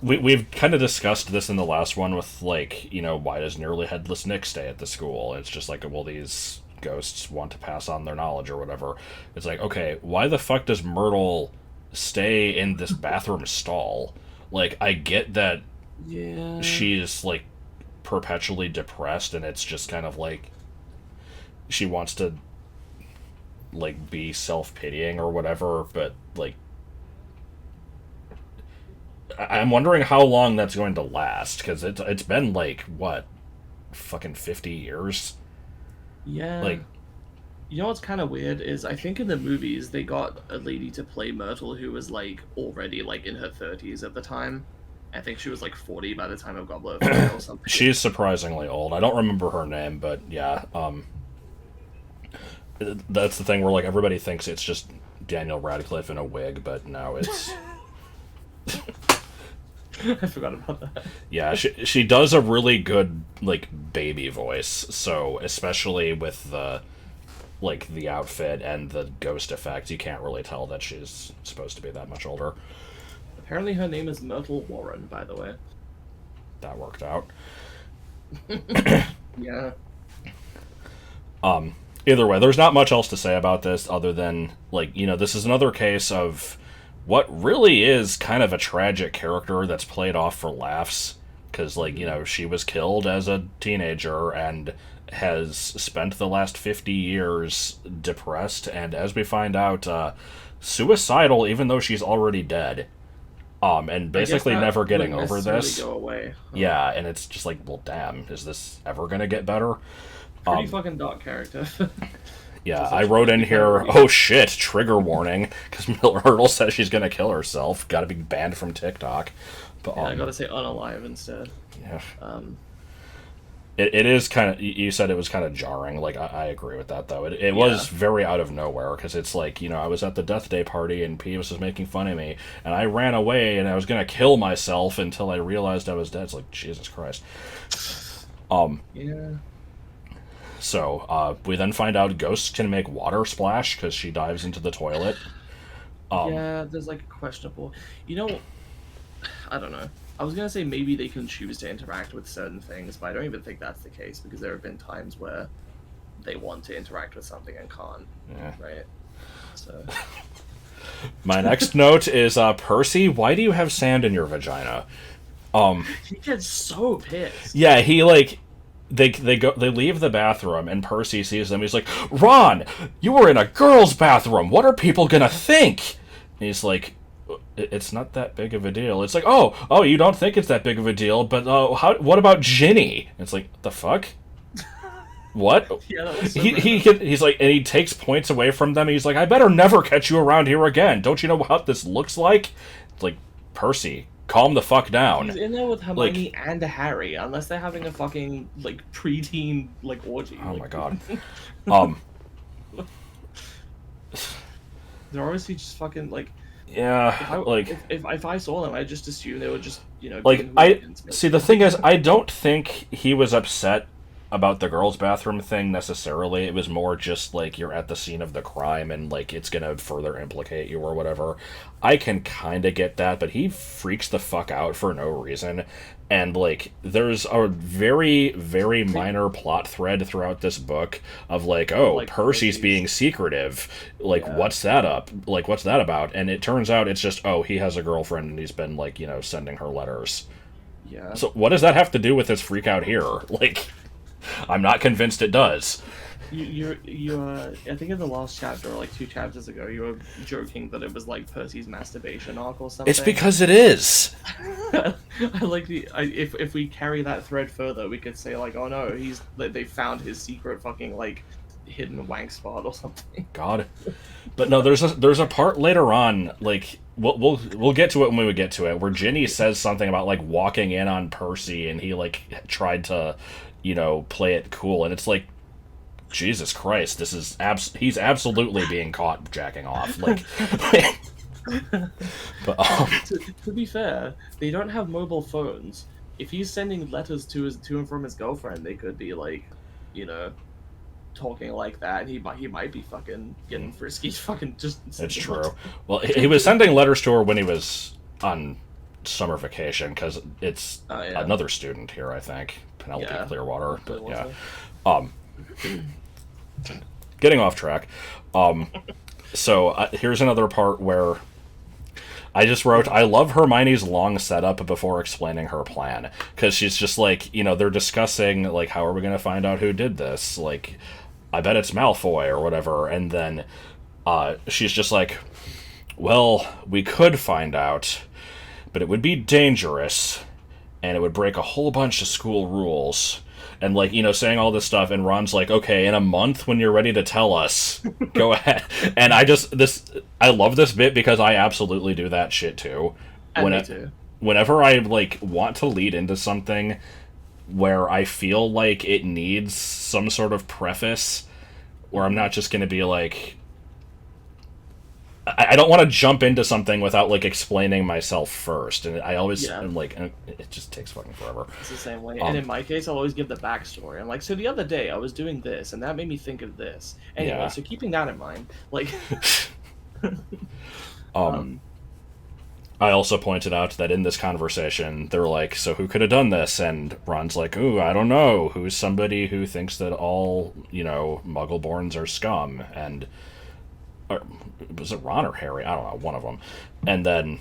we've kind of discussed this in the last one with, like, why does nearly headless Nick stay at the school? It's just like, well, these ghosts want to pass on their knowledge or whatever. It's like, okay, why the fuck does Myrtle stay in this bathroom stall? Like, I get that Yeah. she's like perpetually depressed and it's just kind of like she wants to like be self-pitying or whatever, but like I'm wondering how long that's going to last, because it's been like what, fucking 50 years. Yeah. Like, You know what's kind of weird is I think in the movies they got a lady to play Myrtle who was like already like in her 30s at the time. I think she was like 40 by the time of Goblet of Fire or something. she's surprisingly old. I don't remember her name, but yeah, that's the thing where like everybody thinks it's just Daniel Radcliffe in a wig, but no, it's I forgot about that. yeah, she does a really good like baby voice. So especially with the outfit and the ghost effect, you can't really tell that she's supposed to be that much older. Apparently her name is Myrtle Warren, by the way. That worked out. Yeah. Either way, there's not much else to say about this other than, like, this is another case of what really is kind of a tragic character that's played off for laughs. Because, like, she was killed as a teenager and has spent the last 50 years depressed and, as we find out, suicidal even though she's already dead. And basically never getting over this. Go away. Yeah, and it's just like, well, damn, is this ever gonna get better? Pretty fucking dark character. Yeah, I wrote in here, oh shit, trigger warning, because Myrtle says she's gonna kill herself. Gotta be banned from TikTok. But, Yeah, I gotta say unalive instead. Yeah. It is kind of, you said it was kind of jarring. Like, I agree with that, though. It was very out of nowhere, because it's like, I was at the Death Day party, and Peeves was making fun of me, and I ran away, and I was going to kill myself until I realized I was dead. It's like, Jesus Christ. Yeah. So, we then find out ghosts can make water splash, because she dives into the toilet. Yeah, there's like questionable. You know, I don't know. I was gonna say maybe they can choose to interact with certain things, but I don't even think that's the case because there have been times where they want to interact with something and can't. Yeah. Right. So. My next note is Percy. Why do you have sand in your vagina? He gets so pissed. Yeah, he like they leave the bathroom and Percy sees them. He's like, Ron, you were in a girl's bathroom. What are people gonna think? And he's like, it's not that big of a deal. It's like, oh, you don't think it's that big of a deal, but what about Ginny? And it's like, the fuck? What? Yeah, that was so he's like, and he takes points away from them. He's like, I better never catch you around here again. Don't you know what this looks like? It's like, Percy, calm the fuck down. He's in there with Hermione and Harry, unless they're having a fucking like preteen like orgy. Oh my god. They're obviously just fucking like. Yeah, if I saw them, I just assume they were just like I see. The thing is, I don't think he was upset about the girls' bathroom thing necessarily. It was more just like you're at the scene of the crime and like it's gonna further implicate you or whatever. I can kind of get that, but he freaks the fuck out for no reason. And like there's a very, very minor plot thread throughout this book of like, oh, like Percy's being secretive. Like, what's that up? Like, what's that about? And it turns out it's just, oh, he has a girlfriend and he's been like, sending her letters. Yeah. So what does that have to do with this freak out here? Like, I'm not convinced it does. You I think in the last chapter, or like 2 chapters ago, you were joking that it was like Percy's masturbation arc or something. It's because it is. I like if we carry that thread further, we could say like, oh no, they found his secret fucking like hidden wank spot or something. God, but no, there's a part later on, like we'll get to it when we get to it, where Ginny says something about like walking in on Percy and he like tried to, play it cool, and it's like, Jesus Christ, this is he's absolutely being caught jacking off. Like, but to be fair, they don't have mobile phones. If he's sending letters to and from his girlfriend, they could be like, talking like that. And he might be fucking getting frisky. Fucking just. It's true. Well, he was sending letters to her when he was on summer vacation because it's another student here, I think, Penelope Clearwater. But yeah. Getting off track. So here's another part where I just wrote, I love Hermione's long setup before explaining her plan. Because she's just like, they're discussing, like, how are we going to find out who did this? Like, I bet it's Malfoy or whatever. And then she's just like, well, we could find out, but it would be dangerous, and it would break a whole bunch of school rules. And, like, saying all this stuff, and Ron's like, okay, in a month when you're ready to tell us, go ahead. And I love this bit because I absolutely do that shit, too. Me too. Whenever I, like, want to lead into something where I feel like it needs some sort of preface, where I'm not just going to be like... I don't want to jump into something without, like, explaining myself first. And I always am like, it just takes fucking forever. It's the same way. And in my case, I'll always give the backstory. I'm like, so the other day I was doing this, and that made me think of this. Anyway, so keeping that in mind, like... I also pointed out that in this conversation, they're like, so who could have done this? And Ron's like, ooh, I don't know. Who's somebody who thinks that all, Muggleborns are scum? And... Or, was it Ron or Harry? I don't know, one of them. And then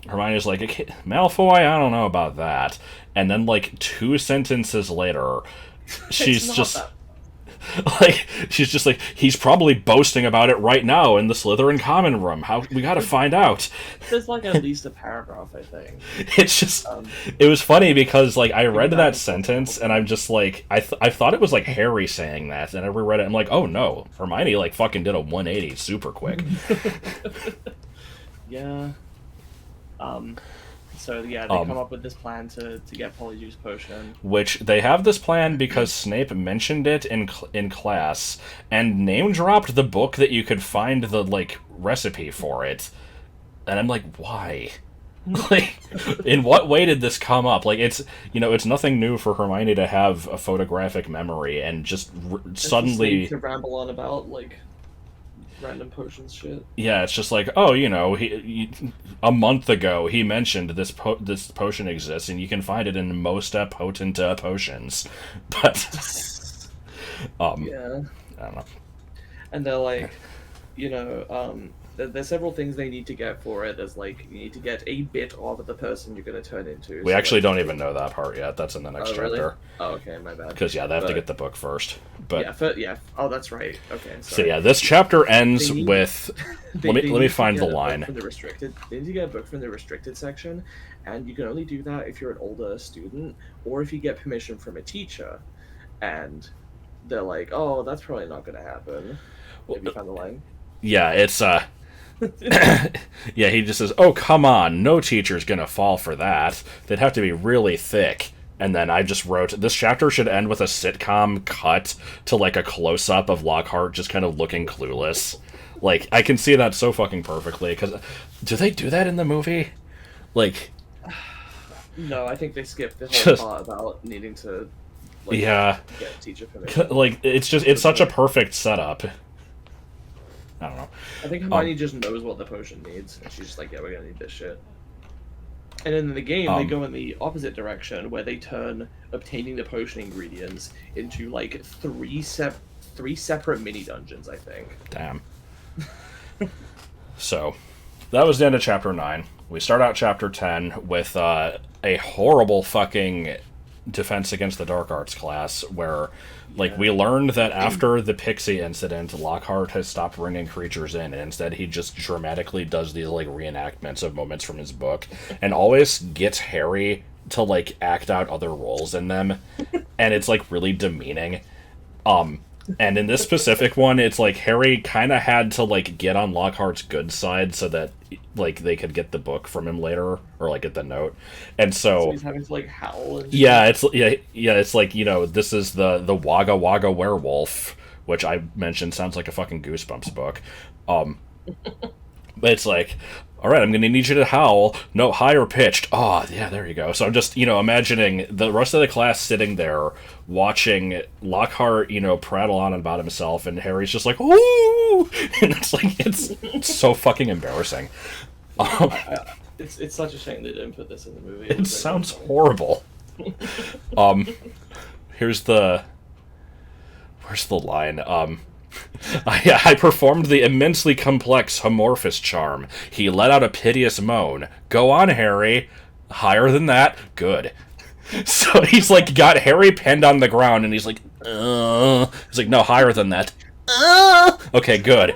Hermione's like, Malfoy, I don't know about that. And then, like, 2 sentences later, she's just... she's just like, he's probably boasting about it right now in the Slytherin common room. We gotta find out. There's, like, at least a paragraph, I think. It's just... it was funny because, like, I read that sentence, and I'm just like... I thought it was, like, Harry saying that, and I reread it, and I'm like, oh, no. Hermione, like, fucking did a 180 super quick. Yeah. So, yeah, they come up with this plan to get Polyjuice Potion. Which, they have this plan because Snape mentioned it in class, and name-dropped the book that you could find the, like, recipe for it. And I'm like, why? Like, in what way did this come up? Like, it's nothing new for Hermione to have a photographic memory and just suddenly... to ramble on about, like, Random potions shit. Yeah, it's just like, oh, a month ago he mentioned this potion exists, and you can find it in most potent potions. But, Yeah. I don't know. And they're like, there's several things they need to get for it. There's like, you need to get a bit of the person you're going to turn into. We actually don't even know that part yet. That's in the next really? chapter. Oh, okay, my bad. Because, yeah, they have to get the book first. But Yeah. Oh, that's right. Okay, so, sorry. yeah, this chapter ends with... let me find the line. They need to get a book from the restricted section, and you can only do that if you're an older student, or if you get permission from a teacher. And they're like, oh, that's probably not going to happen. Have you found the line? Yeah, it's... yeah, he just says, oh, come on, no teacher's gonna fall for that. They'd have to be really thick. And then I just wrote, this chapter should end with a sitcom cut to, like, a close-up of Lockhart just kind of looking clueless. Like, I can see that so fucking perfectly, because... Do they do that in the movie? Like... No, I think they skipped the whole part about needing to, like, get teacher permission. Like, it's such a perfect setup. I don't know. I think Hermione just knows what the potion needs, and she's just like, yeah, we're gonna need this shit. And then in the game, they go in the opposite direction, where they turn obtaining the potion ingredients into, like, three separate mini-dungeons, I think. Damn. So, that was the end of Chapter 9. We start out Chapter 10 with a horrible fucking Defense Against the Dark Arts class, where... Like, we learned that after the Pixie incident, Lockhart has stopped bringing creatures in, and instead he just dramatically does these, like, reenactments of moments from his book, and always gets Harry to, like, act out other roles in them, and it's, like, really demeaning. And in this specific one, it's like Harry kind of had to, like, get on Lockhart's good side so that, like, they could get the book from him later, or, like, get the note. And so he's having to, like, howl and shit. It's like, this is the Wagga Wagga werewolf, which I mentioned sounds like a fucking Goosebumps book. But it's like, all right, I'm going to need you to howl. No, higher pitched. Oh, yeah, there you go. So I'm just, imagining the rest of the class sitting there watching Lockhart, prattle on about himself, and Harry's just like, ooh! And it's like, it's so fucking embarrassing. It's such a shame they didn't put this in the movie. It sounds horrible. Where's the line? I performed the immensely complex Homorphous charm. He let out a piteous moan. Go on, Harry. Higher than that? Good. So he's, like, got Harry pinned on the ground, and he's like, He's like, no, higher than that. Okay, good.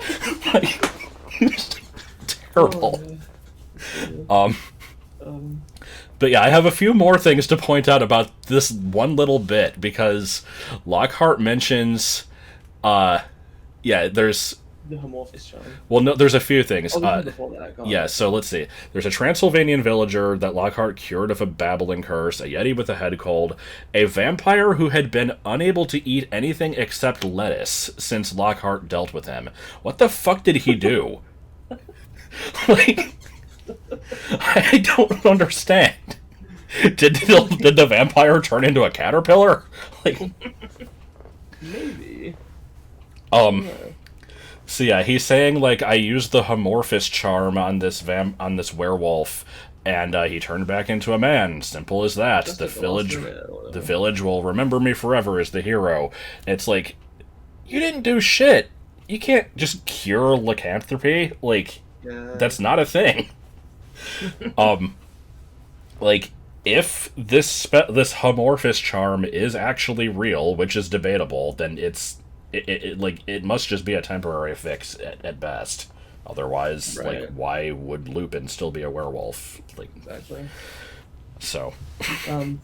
Terrible. But yeah, I have a few more things to point out about this one little bit, because Lockhart mentions... there's... The Homorphous charm. Well, no, there's a few things. Before that. Yeah, so let's see. There's a Transylvanian villager that Lockhart cured of a babbling curse, a yeti with a head cold, a vampire who had been unable to eat anything except lettuce since Lockhart dealt with him. What the fuck did he do? Like, I don't understand. Did the vampire turn into a caterpillar? Like, maybe. So yeah, he's saying, like, I used the Homorphous charm on this werewolf, and he turned back into a man. Simple as that. The village will remember me forever as the hero. It's like, you didn't do shit. You can't just cure lycanthropy. Like, that's not a thing. Like, if this Homorphous charm is actually real, which is debatable, then it must just be a temporary fix at best. Otherwise, right. Like, why would Lupin still be a werewolf? Like, exactly. So, then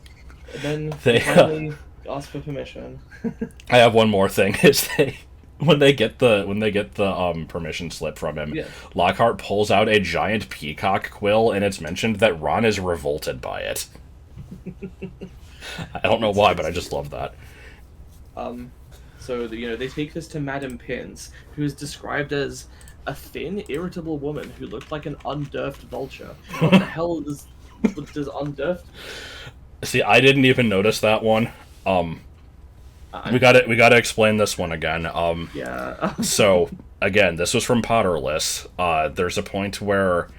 they finally ask for permission. I have one more thing. Is when they get the permission slip from him, Lockhart pulls out a giant peacock quill, and it's mentioned that Ron is revolted by it. I don't know why, but I just love that. So, they take this to Madame Pince, who is described as a thin, irritable woman who looked like an undurfed vulture. What the hell does undurfed? See, I didn't even notice that one. We gotta explain this one again. Yeah. So, again, this was from Potterless. There's a point where,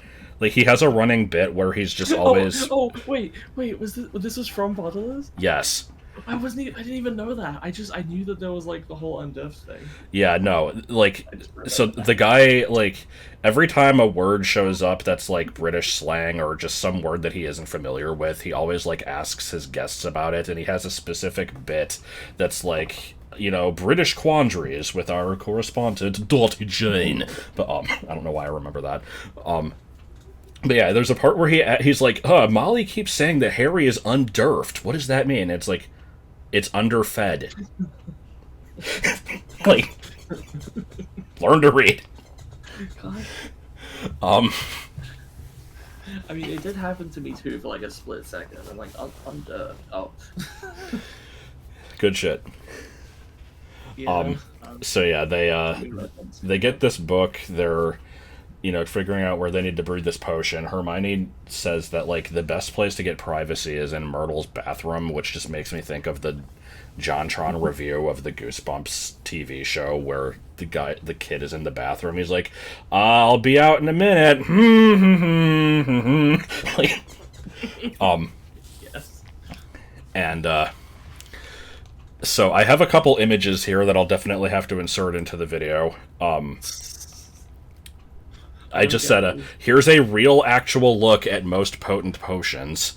like, he has a running bit where he's just always. Wait, this was from Bottlers? Yes. I didn't even know that. I knew that there was like the whole undeaf thing. Yeah, no, like, so the guy, like, every time a word shows up that's like British slang or just some word that he isn't familiar with, he always like asks his guests about it, and he has a specific bit that's like, you know, British quandaries with our correspondent Dottie Jane. But I don't know why I remember that. But yeah, there's a part where he's like, Molly keeps saying that Harry is underfed. What does that mean? It's like, it's underfed. Like, learn to read. God. I mean, it did happen to me too for like a split second. I'm like, under. Oh. Good shit. Yeah, So yeah, they get this book. They're, you know, figuring out where they need to brew this potion. Hermione says that, like, the best place to get privacy is in Myrtle's bathroom, which just makes me think of the JonTron review of the Goosebumps TV show where the kid is in the bathroom. He's like, I'll be out in a minute. Like, yes. And, so I have a couple images here that I'll definitely have to insert into the video. I just said, here's a real actual look at most potent potions.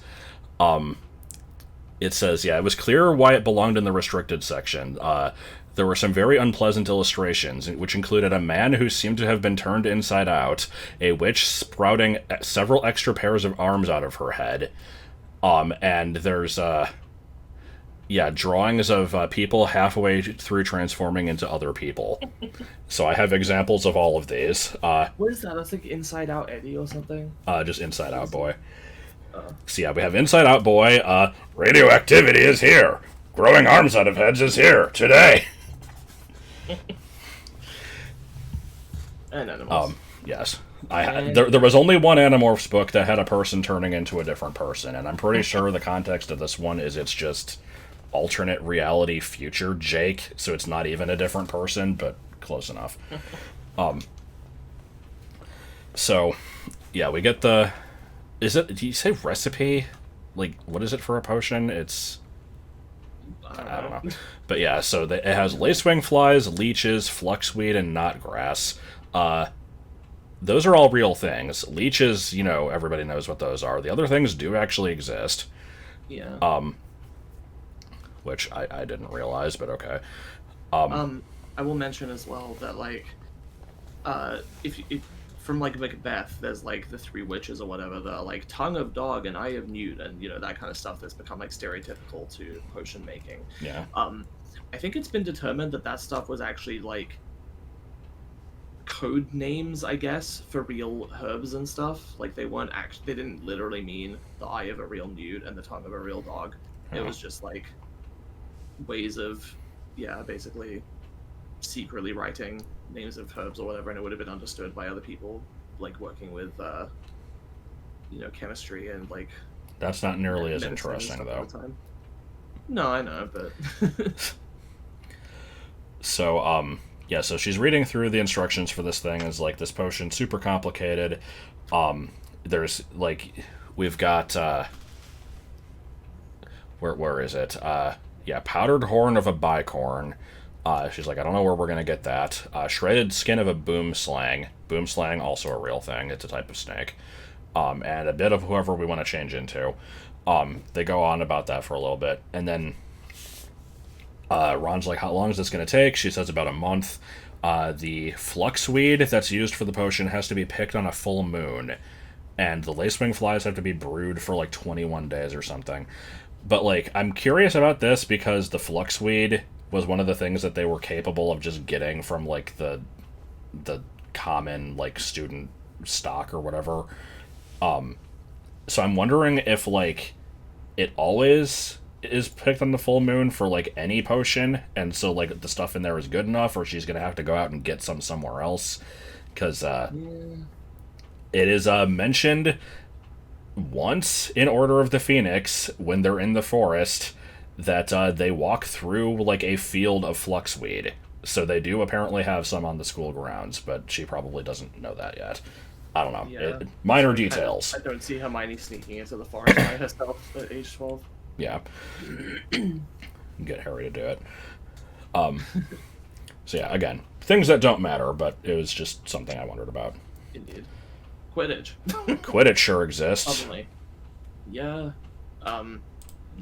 It says, yeah, it was clear why it belonged in the restricted section. There were some very unpleasant illustrations, which included a man who seemed to have been turned inside out, a witch sprouting several extra pairs of arms out of her head, and there's, drawings of people halfway through transforming into other people. So I have examples of all of these. What is that? That's like Inside Out Eddie or something? Just Inside Out Boy. So yeah, we have Inside Out Boy. Radioactivity is here. Growing arms out of heads is here today. And animals. Yes. There was only one Animorphs book that had a person turning into a different person, and I'm pretty sure the context of this one is it's just alternate reality future Jake, so it's not even a different person, but close enough. So, yeah, we get the... do you say recipe? Like, what is it for a potion? It's... I don't know. But yeah, so it has lacewing flies, leeches, fluxweed, and knotgrass. Those are all real things. Leeches, you know, everybody knows what those are. The other things do actually exist. Yeah. Which I didn't realize, but okay. I will mention as well that, like, if from, like, Macbeth, there's, like, the three witches or whatever that are, like, tongue of dog and eye of newt and, you know, that kind of stuff that's become, like, stereotypical to potion making. Yeah. I think it's been determined that stuff was actually, like, code names, I guess, for real herbs and stuff. Like, they didn't literally mean the eye of a real newt and the tongue of a real dog. It was just, like, ways of, basically secretly writing names of herbs or whatever, and it would have been understood by other people, like, working with, chemistry and, like... That's not nearly as interesting, though. No, I know, but... So, so she's reading through the instructions for this thing. Is like, this potion, super complicated. There's, like, we've got, where is it? Powdered horn of a bicorn. She's like, I don't know where we're going to get that. Shredded skin of a boomslang. Boomslang, also a real thing. It's a type of snake. And a bit of whoever we want to change into. They go on about that for a little bit. And then Ron's like, how long is this going to take? She says about a month. The fluxweed that's used for the potion has to be picked on a full moon. And the lacewing flies have to be brewed for like 21 days or something. But, like, I'm curious about this because the fluxweed was one of the things that they were capable of just getting from, like, the common, like, student stock or whatever. So I'm wondering if, like, it always is picked on the full moon for, like, any potion, and so, like, the stuff in there is good enough, or she's gonna have to go out and get some somewhere else. Because, it is, mentioned once in Order of the Phoenix, when they're in the forest, that they walk through, like, a field of fluxweed. So they do apparently have some on the school grounds, but she probably doesn't know that yet. I don't know. Yeah. Minor details. I don't see Hermione sneaking into the forest by herself at age 12. Yeah. Get Harry to do it. So yeah, again, things that don't matter, but it was just something I wondered about. Indeed. Quidditch. Quidditch sure exists. Suddenly. Yeah.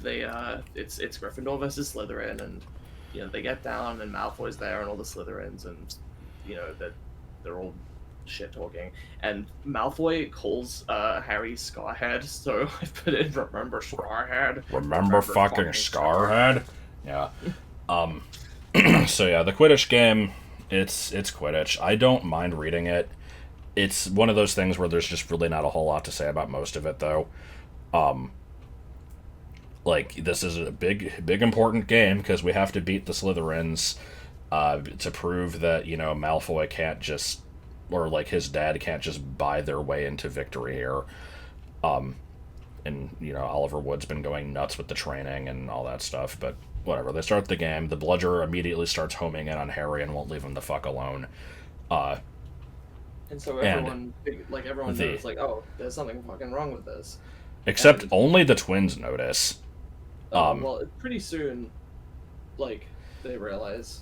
It's Gryffindor versus Slytherin, and they get down, and Malfoy's there, and all the Slytherins, and that they're all shit talking, and Malfoy calls Harry Scarhead, so I put in remember Scarhead. Remember fucking Scarhead? Yeah. So yeah, the Quidditch game, it's Quidditch. I don't mind reading it. It's one of those things where there's just really not a whole lot to say about most of it, though. Like, this is a big important game because we have to beat the Slytherins to prove that, Malfoy can't just, or, like, his dad can't just buy their way into victory here. And, Oliver Wood's been going nuts with the training and all that stuff, but whatever. They start the game. The bludger immediately starts homing in on Harry and won't leave him the fuck alone. And so everyone knows, like, oh, there's something fucking wrong with this. Except only the twins notice. Well, pretty soon, like, they realize.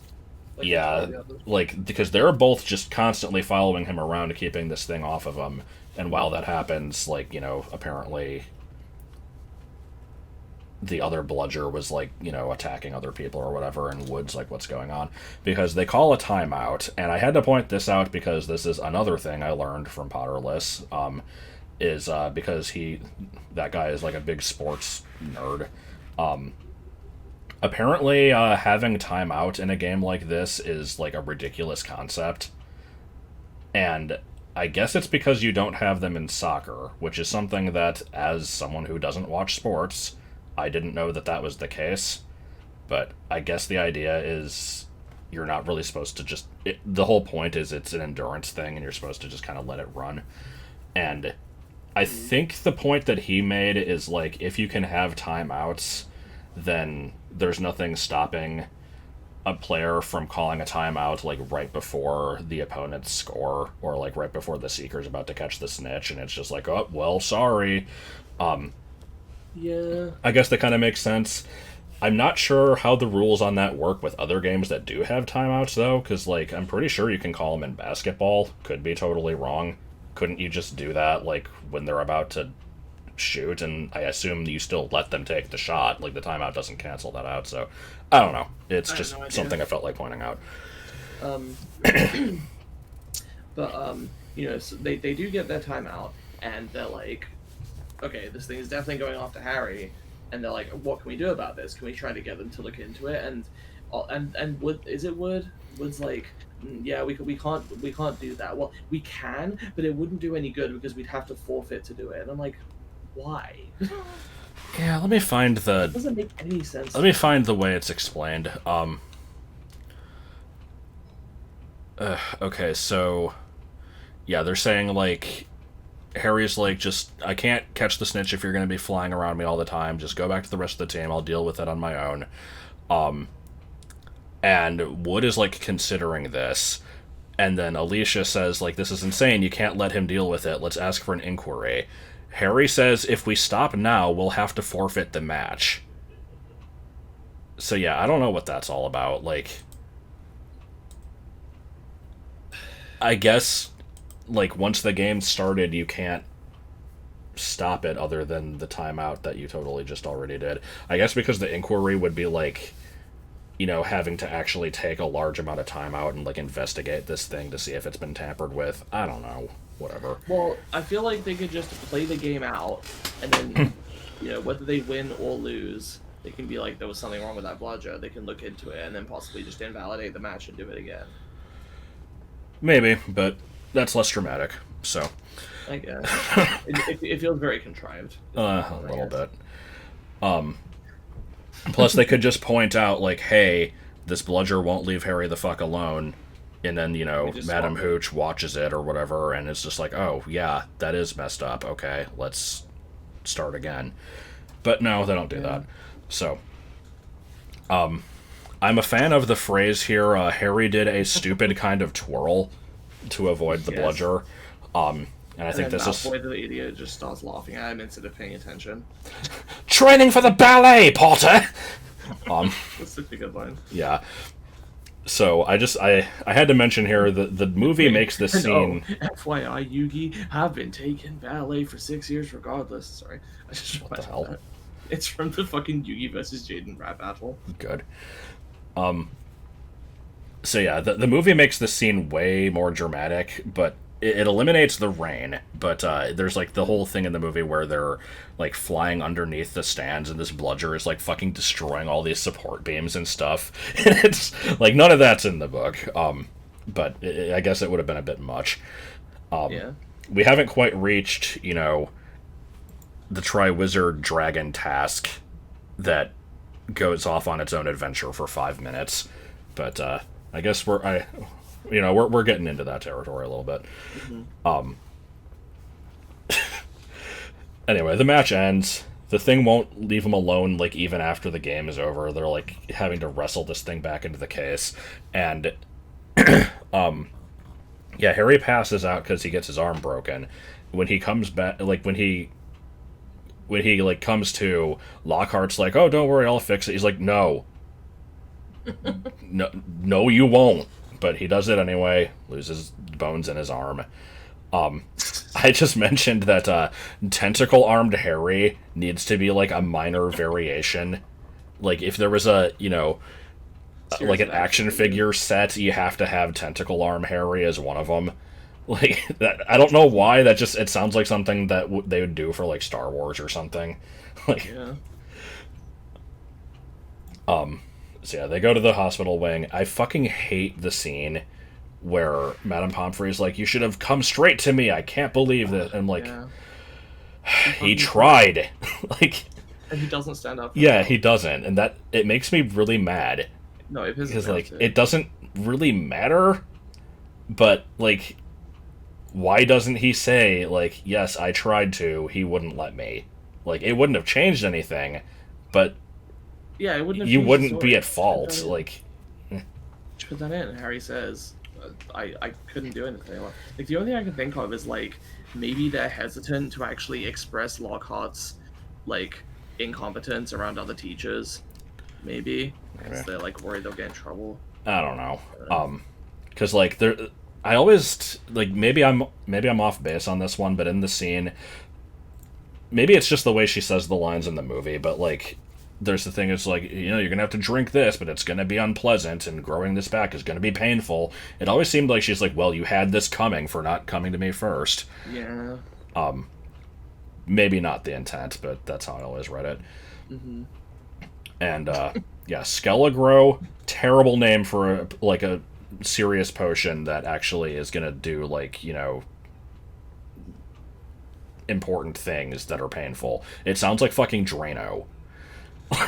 Like, yeah, like, because they're both just constantly following him around, keeping this thing off of him. And while that happens, like, apparently the other bludger was, like, attacking other people or whatever, and Wood's like, what's going on? Because they call a timeout, and I had to point this out because this is another thing I learned from Potterless, is because that guy is, like, a big sports nerd. Apparently, having timeout in a game like this is, like, a ridiculous concept. And I guess it's because you don't have them in soccer, which is something that, as someone who doesn't watch sports, I didn't know that was the case. But I guess the idea is you're not really supposed to just... the whole point is it's an endurance thing, and you're supposed to just kind of let it run. And I think the point that he made is, like, if you can have timeouts, then there's nothing stopping a player from calling a timeout, like, right before the opponent's score, or, like, right before the Seeker's about to catch the snitch, and it's just like, oh, well, sorry. Yeah. I guess that kind of makes sense. I'm not sure how the rules on that work with other games that do have timeouts, though, because, like, I'm pretty sure you can call them in basketball. Could be totally wrong. Couldn't you just do that, like, when they're about to shoot? And I assume you still let them take the shot. Like, the timeout doesn't cancel that out, so I don't know. It's just something I felt like pointing out. But, so they do get their timeout, and they're like, okay, this thing is definitely going after Harry, and they're like, what can we do about this? Can we try to get them to look into it? And Wood, is it Wood? Wood's like, yeah, we can't do that. Well, we can, but it wouldn't do any good because we'd have to forfeit to do it. And I'm like, why? Yeah, let me find the... It doesn't make any sense. Let me find the way it's explained. Okay, so... yeah, they're saying, like... Harry's like, just... I can't catch the snitch if you're going to be flying around me all the time. Just go back to the rest of the team. I'll deal with it on my own. And Wood is, like, considering this. And then Alicia says, like, this is insane. You can't let him deal with it. Let's ask for an inquiry. Harry says, if we stop now, we'll have to forfeit the match. So, yeah, I don't know what that's all about. Like, I guess, like, once the game started, you can't stop it other than the timeout that you totally just already did. I guess because the inquiry would be, like, having to actually take a large amount of time out and, like, investigate this thing to see if it's been tampered with. I don't know. Whatever. Well, I feel like they could just play the game out, and then, whether they win or lose, they can be like, there was something wrong with that bludger. They can look into it, and then possibly just invalidate the match and do it again. Maybe, but that's less dramatic, so... I guess. it feels very contrived. A little bit. Plus, they could just point out, like, hey, this bludger won't leave Harry the fuck alone, and then, Madam Hooch watches it or whatever, and it's just like, oh, yeah, that is messed up. Okay, let's start again. But no, they don't do that. So, I I'm a fan of the phrase here, Harry did a stupid kind of twirl to avoid the Yes. bludger. And I And think then this is... Malfoy the idiot just starts laughing at him instead of paying attention. Training for the ballet, Potter! That's such a good line. Yeah. So I had to mention here that the movie makes this scene... And, FYI, Yugi have been taking ballet for 6 years regardless. Sorry. I just What the hell? that. It's from the fucking Yugi versus Jaden rap battle. Good. So yeah, the movie makes this scene way more dramatic, but it eliminates the rain. But there's like the whole thing in the movie where they're like flying underneath the stands, and this bludger is like fucking destroying all these support beams and stuff. And it's like none of that's in the book. But I guess it would have been a bit much. Yeah. We haven't quite reached, you know, the Triwizard Dragon task that goes off on its own adventure for 5 minutes, but I guess we're getting into that territory a little bit. Anyway, the match ends. The thing won't leave them alone, like, even after the game is over. They're like having to wrestle this thing back into the case, and yeah, Harry passes out because he gets his arm broken. When he comes back, like when he like comes to, Lockhart's like, "Oh, don't worry, I'll fix it." He's like, "No, no, you won't." But he does it anyway. Loses bones in his arm. I just mentioned that tentacle-armed Harry needs to be like a minor variation. Like if there was a, you know, like an action figure set, you have to have tentacle arm Harry as one of them. Like that, I don't know why. That just, it sounds like something that they would do for like Star Wars or something. Like, Yeah. So yeah, they go to the hospital wing. I fucking hate the scene where Madame Pomfrey's like, "You should have come straight to me. I can't believe that." And like, Yeah. he tried. Like, And he doesn't stand up. yeah, he doesn't, and that it makes me really mad. No, it pisses Because me like off too. it doesn't really matter, but like, why doesn't he say like, "Yes, I tried to. He wouldn't let me." Like, it wouldn't have changed anything, but Yeah, it wouldn't have you changed the wouldn't be story. at fault. Put that in. Like, Just put that in. Harry says, I couldn't do anything. Like, the only thing I can think of is, like, maybe they're hesitant to actually express Lockhart's, like, incompetence around other teachers. Maybe. Because they're, like, worried they'll get in trouble. I don't know. Because like I always like, maybe I'm off base on this one, but in the scene, maybe it's just the way she says the lines in the movie, but like, there's the thing, it's like, you know, you're gonna have to drink this, but it's gonna be unpleasant, and growing this back is gonna be painful. It always seemed like she's like, "Well, you had this coming for not coming to me first." Yeah. Maybe not the intent, but that's how I always read it. Mm-hmm. And yeah, Skelegro, terrible name for a serious potion that actually is gonna do, like, you know, important things that are painful. It sounds like fucking Drano.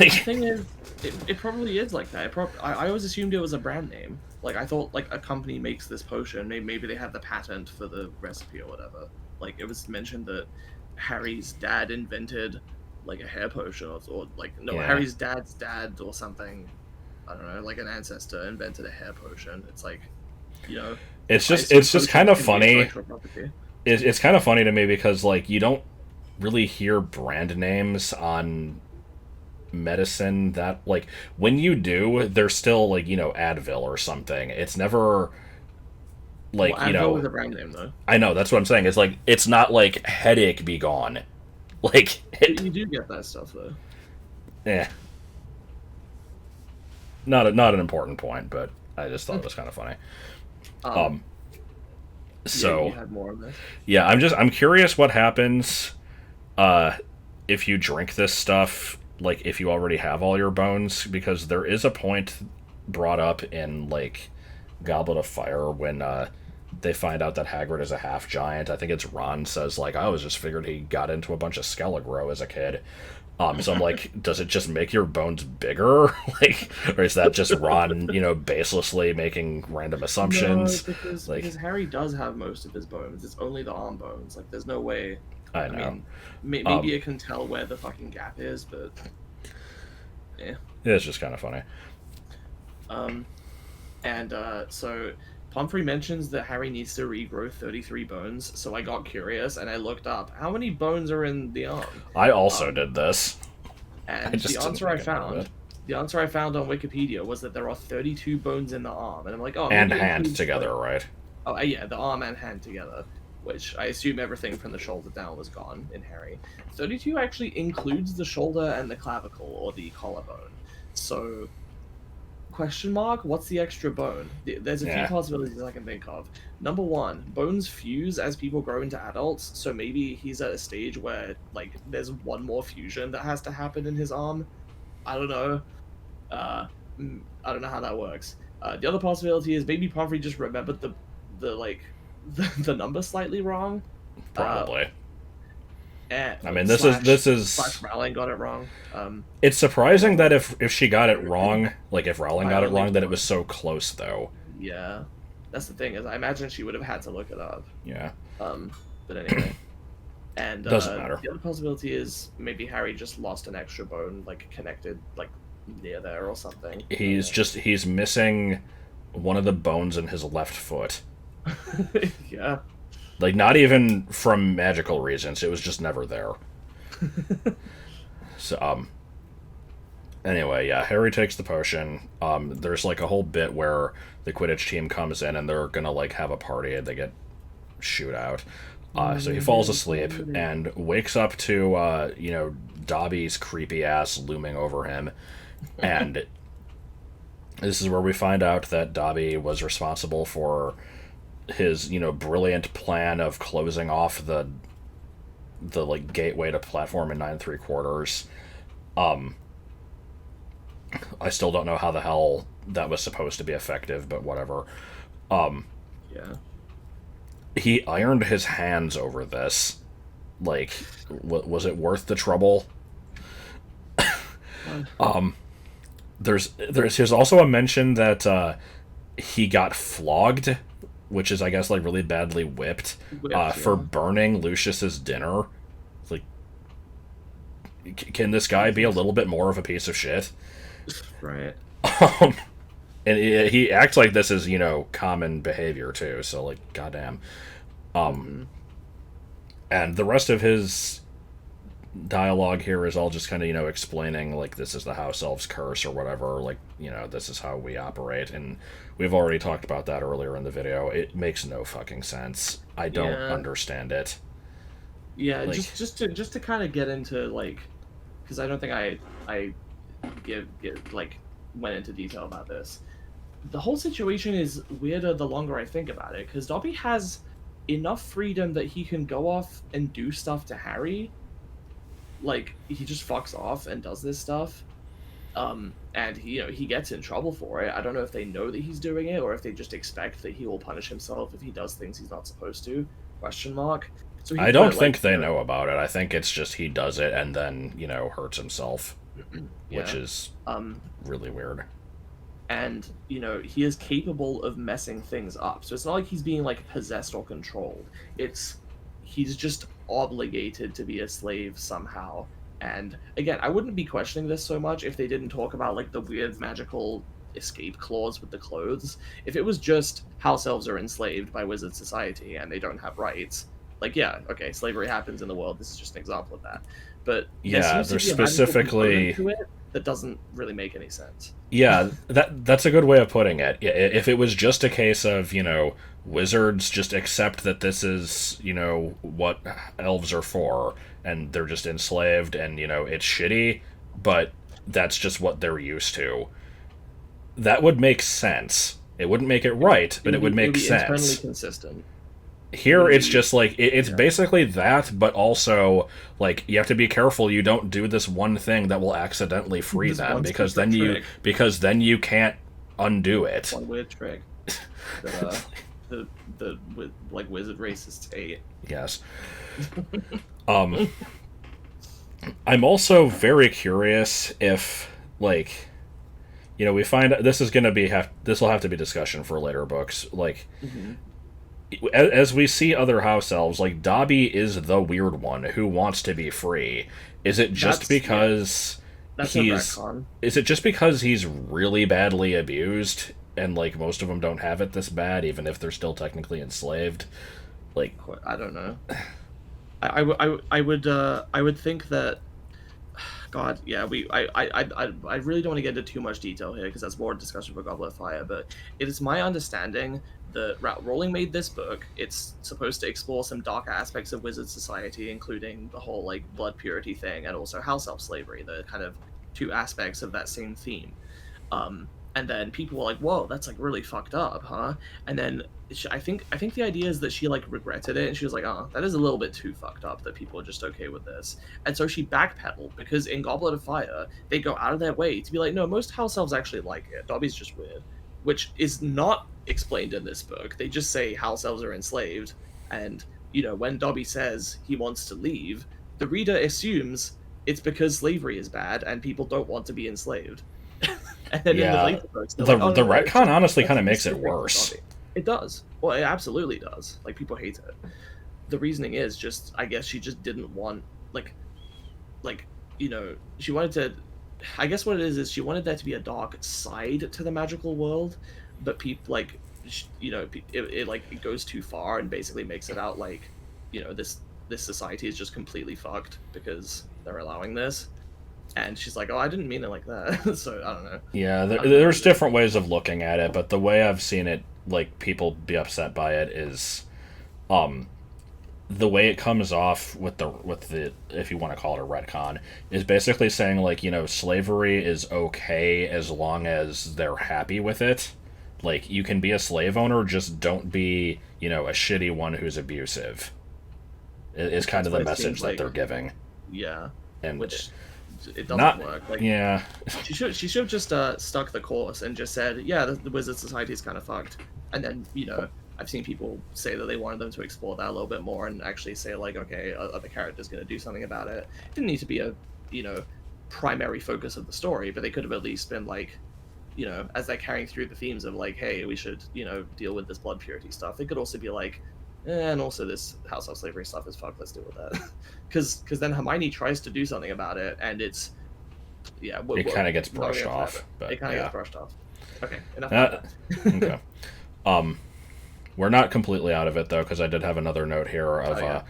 The Like, thing is, it probably is like that. I always assumed it was a brand name. Like, I thought, like, a company makes this potion. Maybe they have the patent for the recipe or whatever. Like, it was mentioned that Harry's dad invented, like, a hair potion, or like, no, Yeah. Harry's dad's dad or something. I don't know, like an ancestor invented a hair potion. It's like, you know. it's I just assume it's just potions kind of can be funny. intellectual property. It's kind of funny to me because like, you don't really hear brand names on medicine that, like, when you do, they're still like, you know, Advil or something. It's never like, Well, you Advil know, was a brand name though. I know, that's what I'm saying. It's like, it's not like headache be gone. Like, You do get that stuff though. eh. Not an important point, but I just thought it was kind of funny. So yeah, you had more of this. yeah, I'm curious what happens if you drink this stuff, like if you already have all your bones, because there is a point brought up in like Goblet of Fire when they find out that Hagrid is a half giant. I think it's Ron says like, "I was just figured he got into a bunch of Skelegro as a kid." So I'm like, does it just make your bones bigger? Like, or is that just Ron, you know, baselessly making random assumptions? No, because Harry does have most of his bones. It's only the arm bones. Like, there's no way. I know. mean, maybe it can tell where the fucking gap is, but yeah. It's just kind of funny. Um, and so Pumphrey mentions that Harry needs to regrow 33 bones. So I got curious and I looked up how many bones are in the arm. I also Um, did this. I and just didn't make a note of it. the answer I found on Wikipedia was that there are 32 bones in the arm, and I'm like, oh, And maybe it hand includes, together, like, right? oh yeah, the arm and hand together, which I assume everything from the shoulder down was gone in Harry. 32 actually includes the shoulder and the clavicle or the collarbone. So question mark, what's the extra bone? There's a few Yeah. possibilities I can think of. Number one, bones fuse as people grow into adults, so maybe he's at a stage where like there's one more fusion that has to happen in his arm. I don't know. I don't know how that works. The other possibility is maybe Pomfrey just remembered the like the number slightly wrong. Uh, Probably. I mean, slash this slash is. Rowling got it wrong. It's surprising that if she got it wrong, like if Rowling By got it only wrong, that it was one. so close, though. Yeah, that's the thing is I imagine she would have had to look it up. Yeah. Um, but anyway, and Doesn't matter. the other possibility is maybe Harry just lost an extra bone, like connected, like near there or something. He's missing one of the bones in his left foot. Yeah. Like, not even from magical reasons. It was just never there. So, anyway, yeah, Harry takes the potion. There's, like, a whole bit where the Quidditch team comes in and they're gonna, like, have a party and they get shoot out. So he falls asleep and wakes up to, Dobby's creepy ass looming over him. And this is where we find out that Dobby was responsible for his, brilliant plan of closing off the like gateway to platform in 9 3/4. I still don't know how the hell that was supposed to be effective, but whatever. Yeah. He ironed his hands over this. Like, was it worth the trouble? There's also a mention that he got flogged, which is, I guess, like really badly whipped, for Yeah. burning Lucius's dinner. Like, can this guy be a little bit more of a piece of shit? Right. And he acts like this is, common behavior too. So, like, goddamn. And the rest of his dialogue here is all just kind of, explaining, like, this is the House-elves curse or whatever. Like, this is how we operate. And we've already talked about that earlier in the video. It makes no fucking sense. I don't understand it. Yeah, Like, just to kind of get into, like, because I don't think I give like went into detail about this. The whole situation is weirder the longer I think about it, because Dobby has enough freedom that he can go off and do stuff to Harry. Like, he just fucks off and does this stuff. And he gets in trouble for it. I don't know if they know that he's doing it or if they just expect that he will punish himself if he does things he's not supposed to. Question mark. So I don't think they know about it. I think it's just he does it and then, hurts himself, which is really weird. And he is capable of messing things up, so it's not like he's being like possessed or controlled. He's just obligated to be a slave somehow. And again, I wouldn't be questioning this so much if they didn't talk about like the weird magical escape clause with the clothes. If it was just house elves are enslaved by wizard society and they don't have rights, like, yeah, okay, slavery happens in the world, this is just an example of that. But yeah, there's specifically to it that doesn't really make any sense. Yeah, that's a good way of putting it. If it was just a case of, wizards just accept that this is, what elves are for, and they're just enslaved, and, it's shitty, but that's just what they're used to, that would make sense. It wouldn't make it right, but it would make sense. Internally consistent. Here, it's just like it's basically that, but also like you have to be careful you don't do this one thing that will accidentally free them because then you can't undo it. One weird trick that the like wizard racists hate. Yes. I'm also very curious if, like, we find this is gonna be this will have to be discussion for later books, like. Mm-hmm. As we see other house elves, like, Dobby is the weird one who wants to be free. Is it just because That's a he's... retcon. Is it just because he's really badly abused, and, like, most of them don't have it this bad, even if they're still technically enslaved? Like... I don't know. I would think that. God, yeah, I really don't want to get into too much detail here because that's more discussion for Goblet of Fire. But it is my understanding that Rowling made this book. It's supposed to explore some dark aspects of wizard society, including the whole like blood purity thing and also house elf slavery, the kind of two aspects of that same theme. And then people were like, "Whoa, that's like really fucked up, huh?" And then I think the idea is that she like regretted it, and she was like, "Oh, that is a little bit too fucked up that people are just okay with this." And so she backpedaled because in Goblet of Fire they go out of their way to be like, "No, most house elves actually like it. Dobby's just weird," which is not explained in this book. They just say house elves are enslaved, and when Dobby says he wants to leave, the reader assumes it's because slavery is bad and people don't want to be enslaved. And then in the later books, the like, the retcon honestly kind of makes it worse. It does. Well, it absolutely does. Like, people hate it. The reasoning is just, I guess she just didn't want, she wanted to. I guess what it is she wanted there to be a dark side to the magical world, but people it goes too far and basically makes it out like, this society is just completely fucked because they're allowing this. And she's like, "Oh, I didn't mean it like that." So I don't know. Yeah, there's different ways of looking at it, but the way I've seen it, like, people be upset by it is, the way it comes off with the if you want to call it a retcon, is basically saying like, slavery is okay as long as they're happy with it. Like, you can be a slave owner, just don't be, a shitty one who's abusive. Is kind of the message that they're giving. Yeah, and which. It doesn't work. Like, yeah. she should have just stuck the course and just said, yeah, the wizard society is kind of fucked. And then, I've seen people say that they wanted them to explore that a little bit more and actually say, like, okay, other character's going to do something about it. It didn't need to be a, primary focus of the story, but they could have at least been like, as they're carrying through the themes of like, hey, we should, deal with this blood purity stuff. They could also be like, and also this house of slavery stuff is fucked, let's deal with that. Because then Hermione tries to do something about it, and it's it kind of gets brushed off. But it kind of gets brushed off. Okay, enough about that. Okay. We're not completely out of it though, because I did have another note here of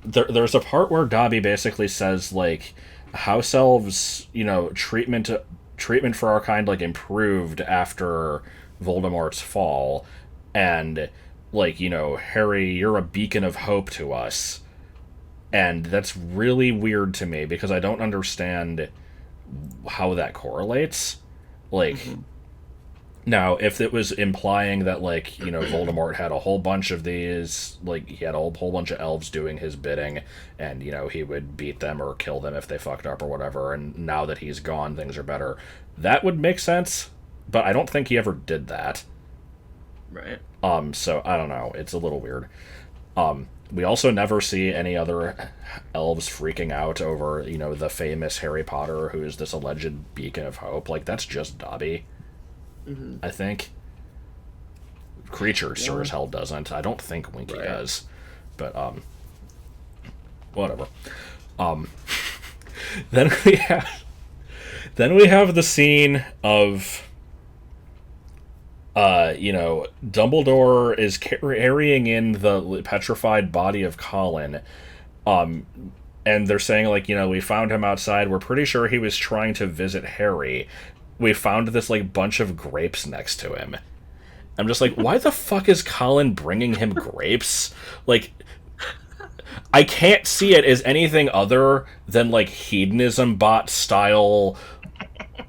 there's a part where Dobby basically says like, house elves, treatment for our kind like improved after Voldemort's fall, and like, Harry, you're a beacon of hope to us. And that's really weird to me because I don't understand how that correlates. Like, now, if it was implying that, like, Voldemort had a whole bunch of these, like, he had a whole bunch of elves doing his bidding, and, he would beat them or kill them if they fucked up or whatever, and now that he's gone, things are better. That would make sense, but I don't think he ever did that. Right. So, I don't know. It's a little weird. We also never see any other elves freaking out over, the famous Harry Potter, who is this alleged beacon of hope. Like, that's just Dobby, I think. Creature sure as hell doesn't. I don't think Winky does. But, whatever. Then we have the scene of... Dumbledore is carrying in the petrified body of Colin, and they're saying, like, we found him outside, we're pretty sure he was trying to visit Harry. We found this, like, bunch of grapes next to him. I'm just like, why the fuck is Colin bringing him grapes? Like, I can't see it as anything other than, like, hedonism bot style,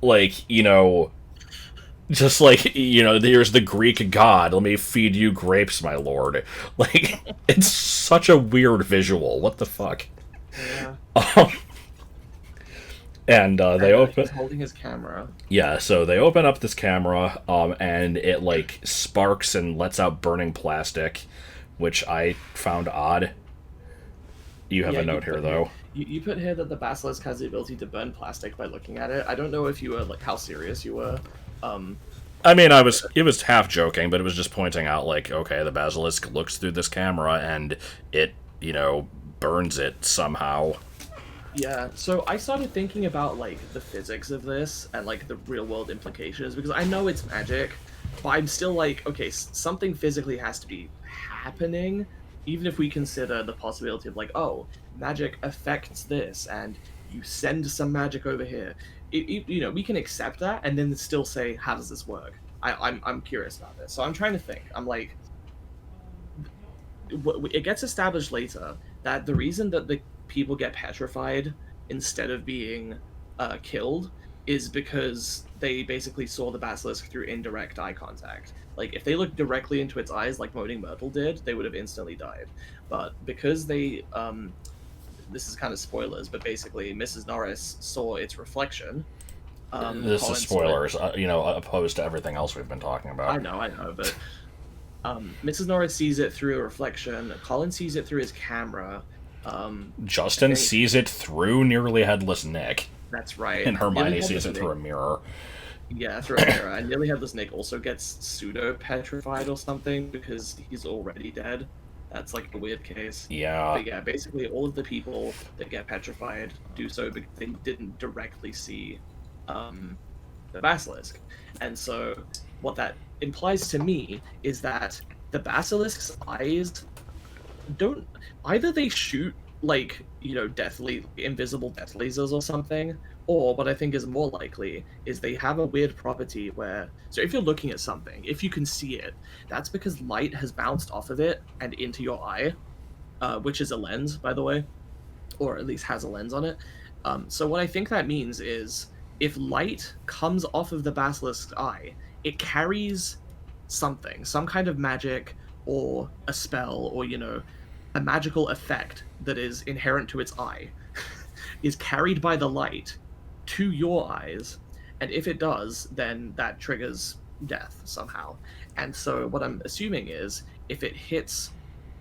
like, just like, here's the Greek god, let me feed you grapes, my lord. Like, it's such a weird visual. What the fuck? Yeah. And they open... He's holding his camera. Yeah, so they open up this camera, and it, like, sparks and lets out burning plastic, which I found odd. You have a note here, though. You put here that the basilisk has the ability to burn plastic by looking at it. I don't know if you were, like, how serious you were. I mean, it was half joking, but it was just pointing out, like, okay, the basilisk looks through this camera and it, burns it somehow. Yeah, so I started thinking about like the physics of this and like the real world implications because I know it's magic, but I'm still like, okay, something physically has to be happening, even if we consider the possibility of like, oh, magic affects this and you send some magic over here. We can accept that and then still say, how does this work? I'm curious about this, so I'm trying to think. I'm like, it gets established later that the reason that the people get petrified instead of being killed is because they basically saw the basilisk through indirect eye contact. Like if they looked directly into its eyes, like moaning myrtle did, they would have instantly died. But because they, this is kind of spoilers, but basically Mrs. Norris saw its reflection. This is Colin saw it. spoilers, opposed to everything else we've been talking about. I know, but Mrs. Norris sees it through a reflection. Colin sees it through his camera. Justin sees it through Nearly Headless Nick. That's right. And Hermione sees it through a mirror. Yeah, through a mirror. And Nearly Headless Nick also gets pseudo-petrified or something because he's already dead. That's like a weird case. Yeah. But yeah, basically all of the people that get petrified do so because they didn't directly see the basilisk. And so what that implies to me is that the basilisk's eyes don't either they shoot like deathly invisible death lasers or something, or what I think is more likely is they have a weird property where so if you're looking at something, if you can see it, that's because light has bounced off of it and into your eye, which is a lens, by the way, or at least has a lens on it. So what I think that means is if light comes off of the basilisk's eye, it carries something, some kind of magic or a spell or a magical effect that is inherent to its eye is carried by the light to your eyes, and if it does, then that triggers death somehow. And so what I'm assuming is if it hits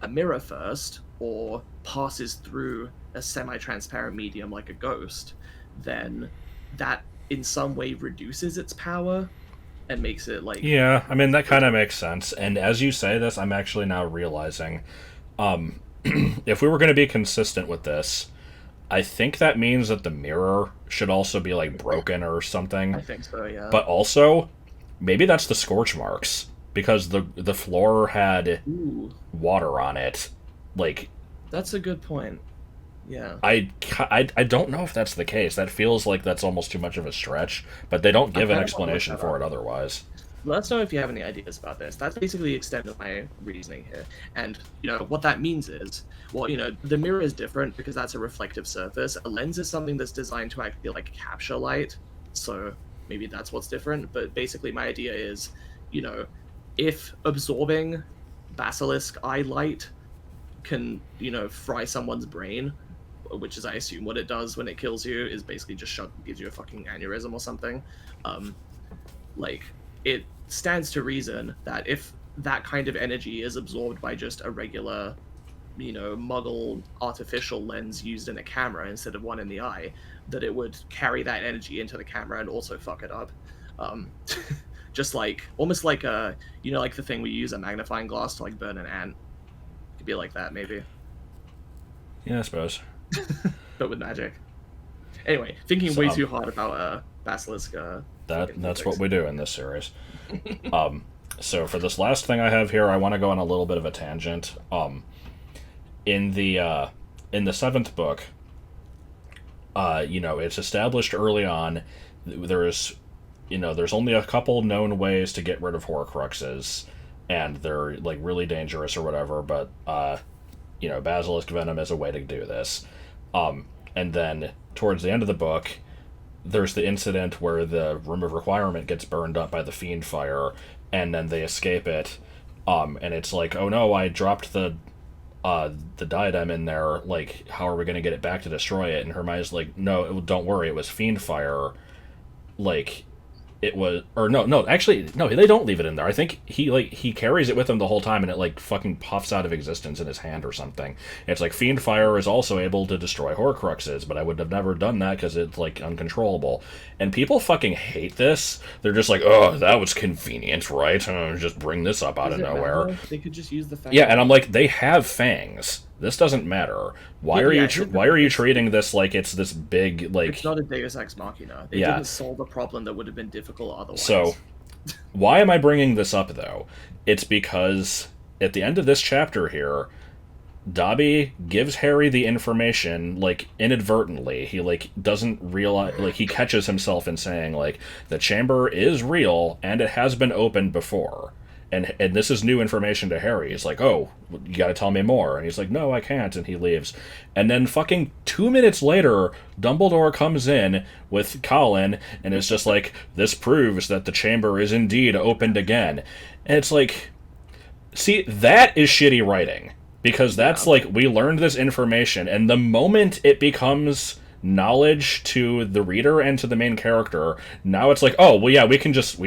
a mirror first or passes through a semi-transparent medium like a ghost, then that in some way reduces its power and makes it like... Yeah, I mean, that kind of makes sense. And as you say this, I'm actually now realizing if we were going to be consistent with this, I think that means that the mirror should also be like broken or something. I think so, yeah. But also, maybe that's the scorch marks because the floor had water on it. Like, that's a good point. Yeah. I don't know if that's the case. That feels like that's almost too much of a stretch, but they don't give an explanation for it otherwise. Let us know if you have any ideas about this. That's basically the extent of my reasoning here. And, what that means is, well, the mirror is different because that's a reflective surface. A lens is something that's designed to actually, like, capture light. So maybe that's what's different. But basically my idea is, if absorbing basilisk eye light can, fry someone's brain, which is, I assume, what it does when it kills you, is basically just gives you a fucking aneurysm or something. It stands to reason that if that kind of energy is absorbed by just a regular, muggle artificial lens used in a camera instead of one in the eye, that it would carry that energy into the camera and also fuck it up. Just like, almost like like the thing we use a magnifying glass to like burn an ant. It could be like that, maybe. Yeah, I suppose. But with magic. Anyway, thinking way too hard about basilisk. That's what we do in this series. So for this last thing I have here, I want to go on a little bit of a tangent. In the seventh book, it's established early on there's only a couple known ways to get rid of Horcruxes, and they're like really dangerous or whatever. But basilisk venom is a way to do this. And then towards the end of the book, there's the incident where the Room of Requirement gets burned up by the fiend fire, and then they escape it. And it's like, oh no, I dropped the diadem in there. Like, how are we going to get it back to destroy it? And Hermione's like, no, don't worry, it was fiend fire. Like, it was, or no, actually, no, they don't leave it in there. I think he carries it with him the whole time, and it like fucking puffs out of existence in his hand or something. It's like fiend fire is also able to destroy Horcruxes, but I would have never done that because it's like uncontrollable. And people fucking hate this. They're just like, oh, that was convenient, right? Just bring this up out of nowhere. They could just use the fangs. Yeah, and I'm like, they have fangs. this doesn't matter. Why Yeah, are yeah, you here's the why are thing, you treating this like it's this big like it's not a Deus Ex Machina. They yeah. didn't solve a problem that would have been difficult otherwise. So why am I bringing this up though? It's because at the end of this chapter here, Dobby gives Harry the information, like, inadvertently. He, like, doesn't realize, like, he catches himself in saying, like, the chamber is real, and it has been opened before. And this is new information to Harry. He's like, oh, you gotta tell me more. And he's like, no, I can't, and he leaves. And then fucking 2 minutes later, Dumbledore comes in with Colin, and is just like, this proves that the chamber is indeed opened again. And it's like, see, that is shitty writing. Because that's like, we learned this information, and the moment it becomes knowledge to the reader and to the main character, now it's like, oh, well, yeah, we can just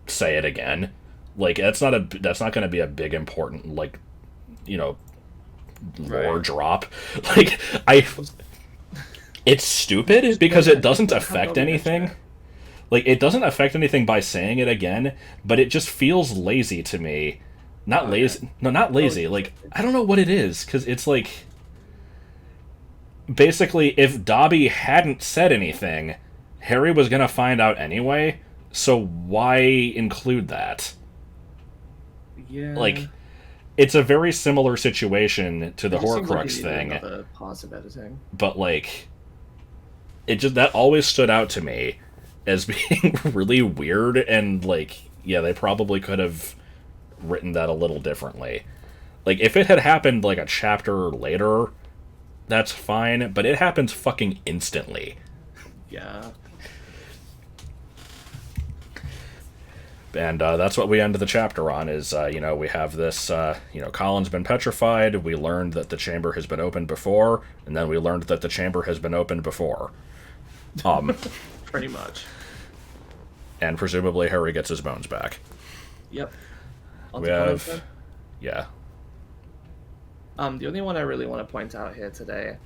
say it again. Like, that's not going to be a big important, like, you know, lore drop. Like, it's stupid because it doesn't affect anything. Like, it doesn't affect anything by saying it again, but it just feels lazy to me. Not lazy. Okay. No, not lazy. Like, I don't know what it is, because it's like... Basically, if Dobby hadn't said anything, Harry was going to find out anyway, so why include that? Yeah. Like, it's a very similar situation to the Horcrux thing. Positive editing. But, like, it just... That always stood out to me as being really weird, and, like, yeah, they probably could have written that a little differently. Like, if it had happened like a chapter later, that's fine, but it happens fucking instantly. Yeah. And that's what we end the chapter on, is, you know, we have this, you know, Colin's been petrified, we learned that the chamber has been opened before, and then we learned that the chamber has been opened before. Pretty much. And presumably Harry gets his bones back. Yep. We have... Yeah. The only one I really want to point out here today,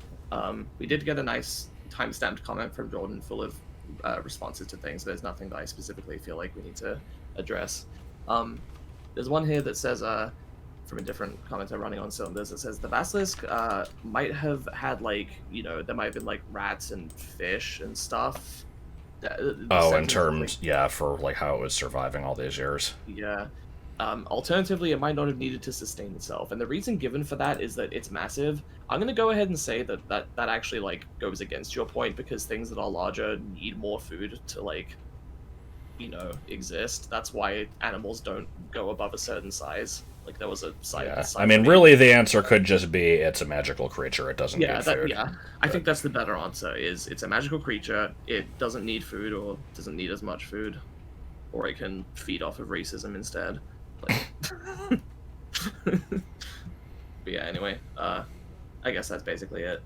we did get a nice time-stamped comment from Jordan full of responses to things. There's nothing that I specifically feel like we need to address. There's one here that says, from a different commenter running on cylinders, that says the basilisk might have had, like, you know, there might have been, like, rats and fish and stuff. In terms, yeah, for, like, how it was surviving all these years. Yeah. Alternatively, it might not have needed to sustain itself, and the reason given for that is that it's massive. I'm going to go ahead and say that actually, like, goes against your point, because things that are larger need more food to, like, you know, exist. That's why animals don't go above a certain size. Like, there was a size... Yeah, I mean, really, the answer could just be it's a magical creature, it doesn't need food. Yeah, I think that's the better answer, is it's a magical creature, it doesn't need food, or doesn't need as much food, or it can feed off of racism instead. Like... But yeah, anyway, I guess that's basically it.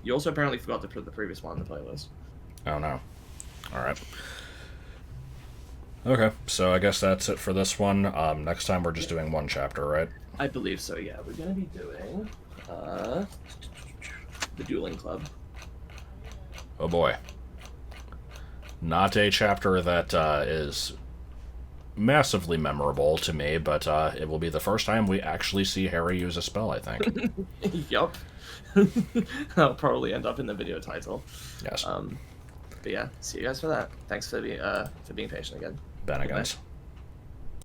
You also apparently forgot to put the previous one on the playlist. Oh no. Alright. Okay, so I guess that's it for this one. Next time we're just doing one chapter, right? I believe so, yeah. We're gonna be doing, the Dueling Club. Oh boy. Not a chapter that is massively memorable to me, but it will be the first time we actually see Harry use a spell, I think. Yup. That'll probably end up in the video title. Yes. But yeah, see you guys for that. Thanks for being patient again. Bennigan's. Goodbye.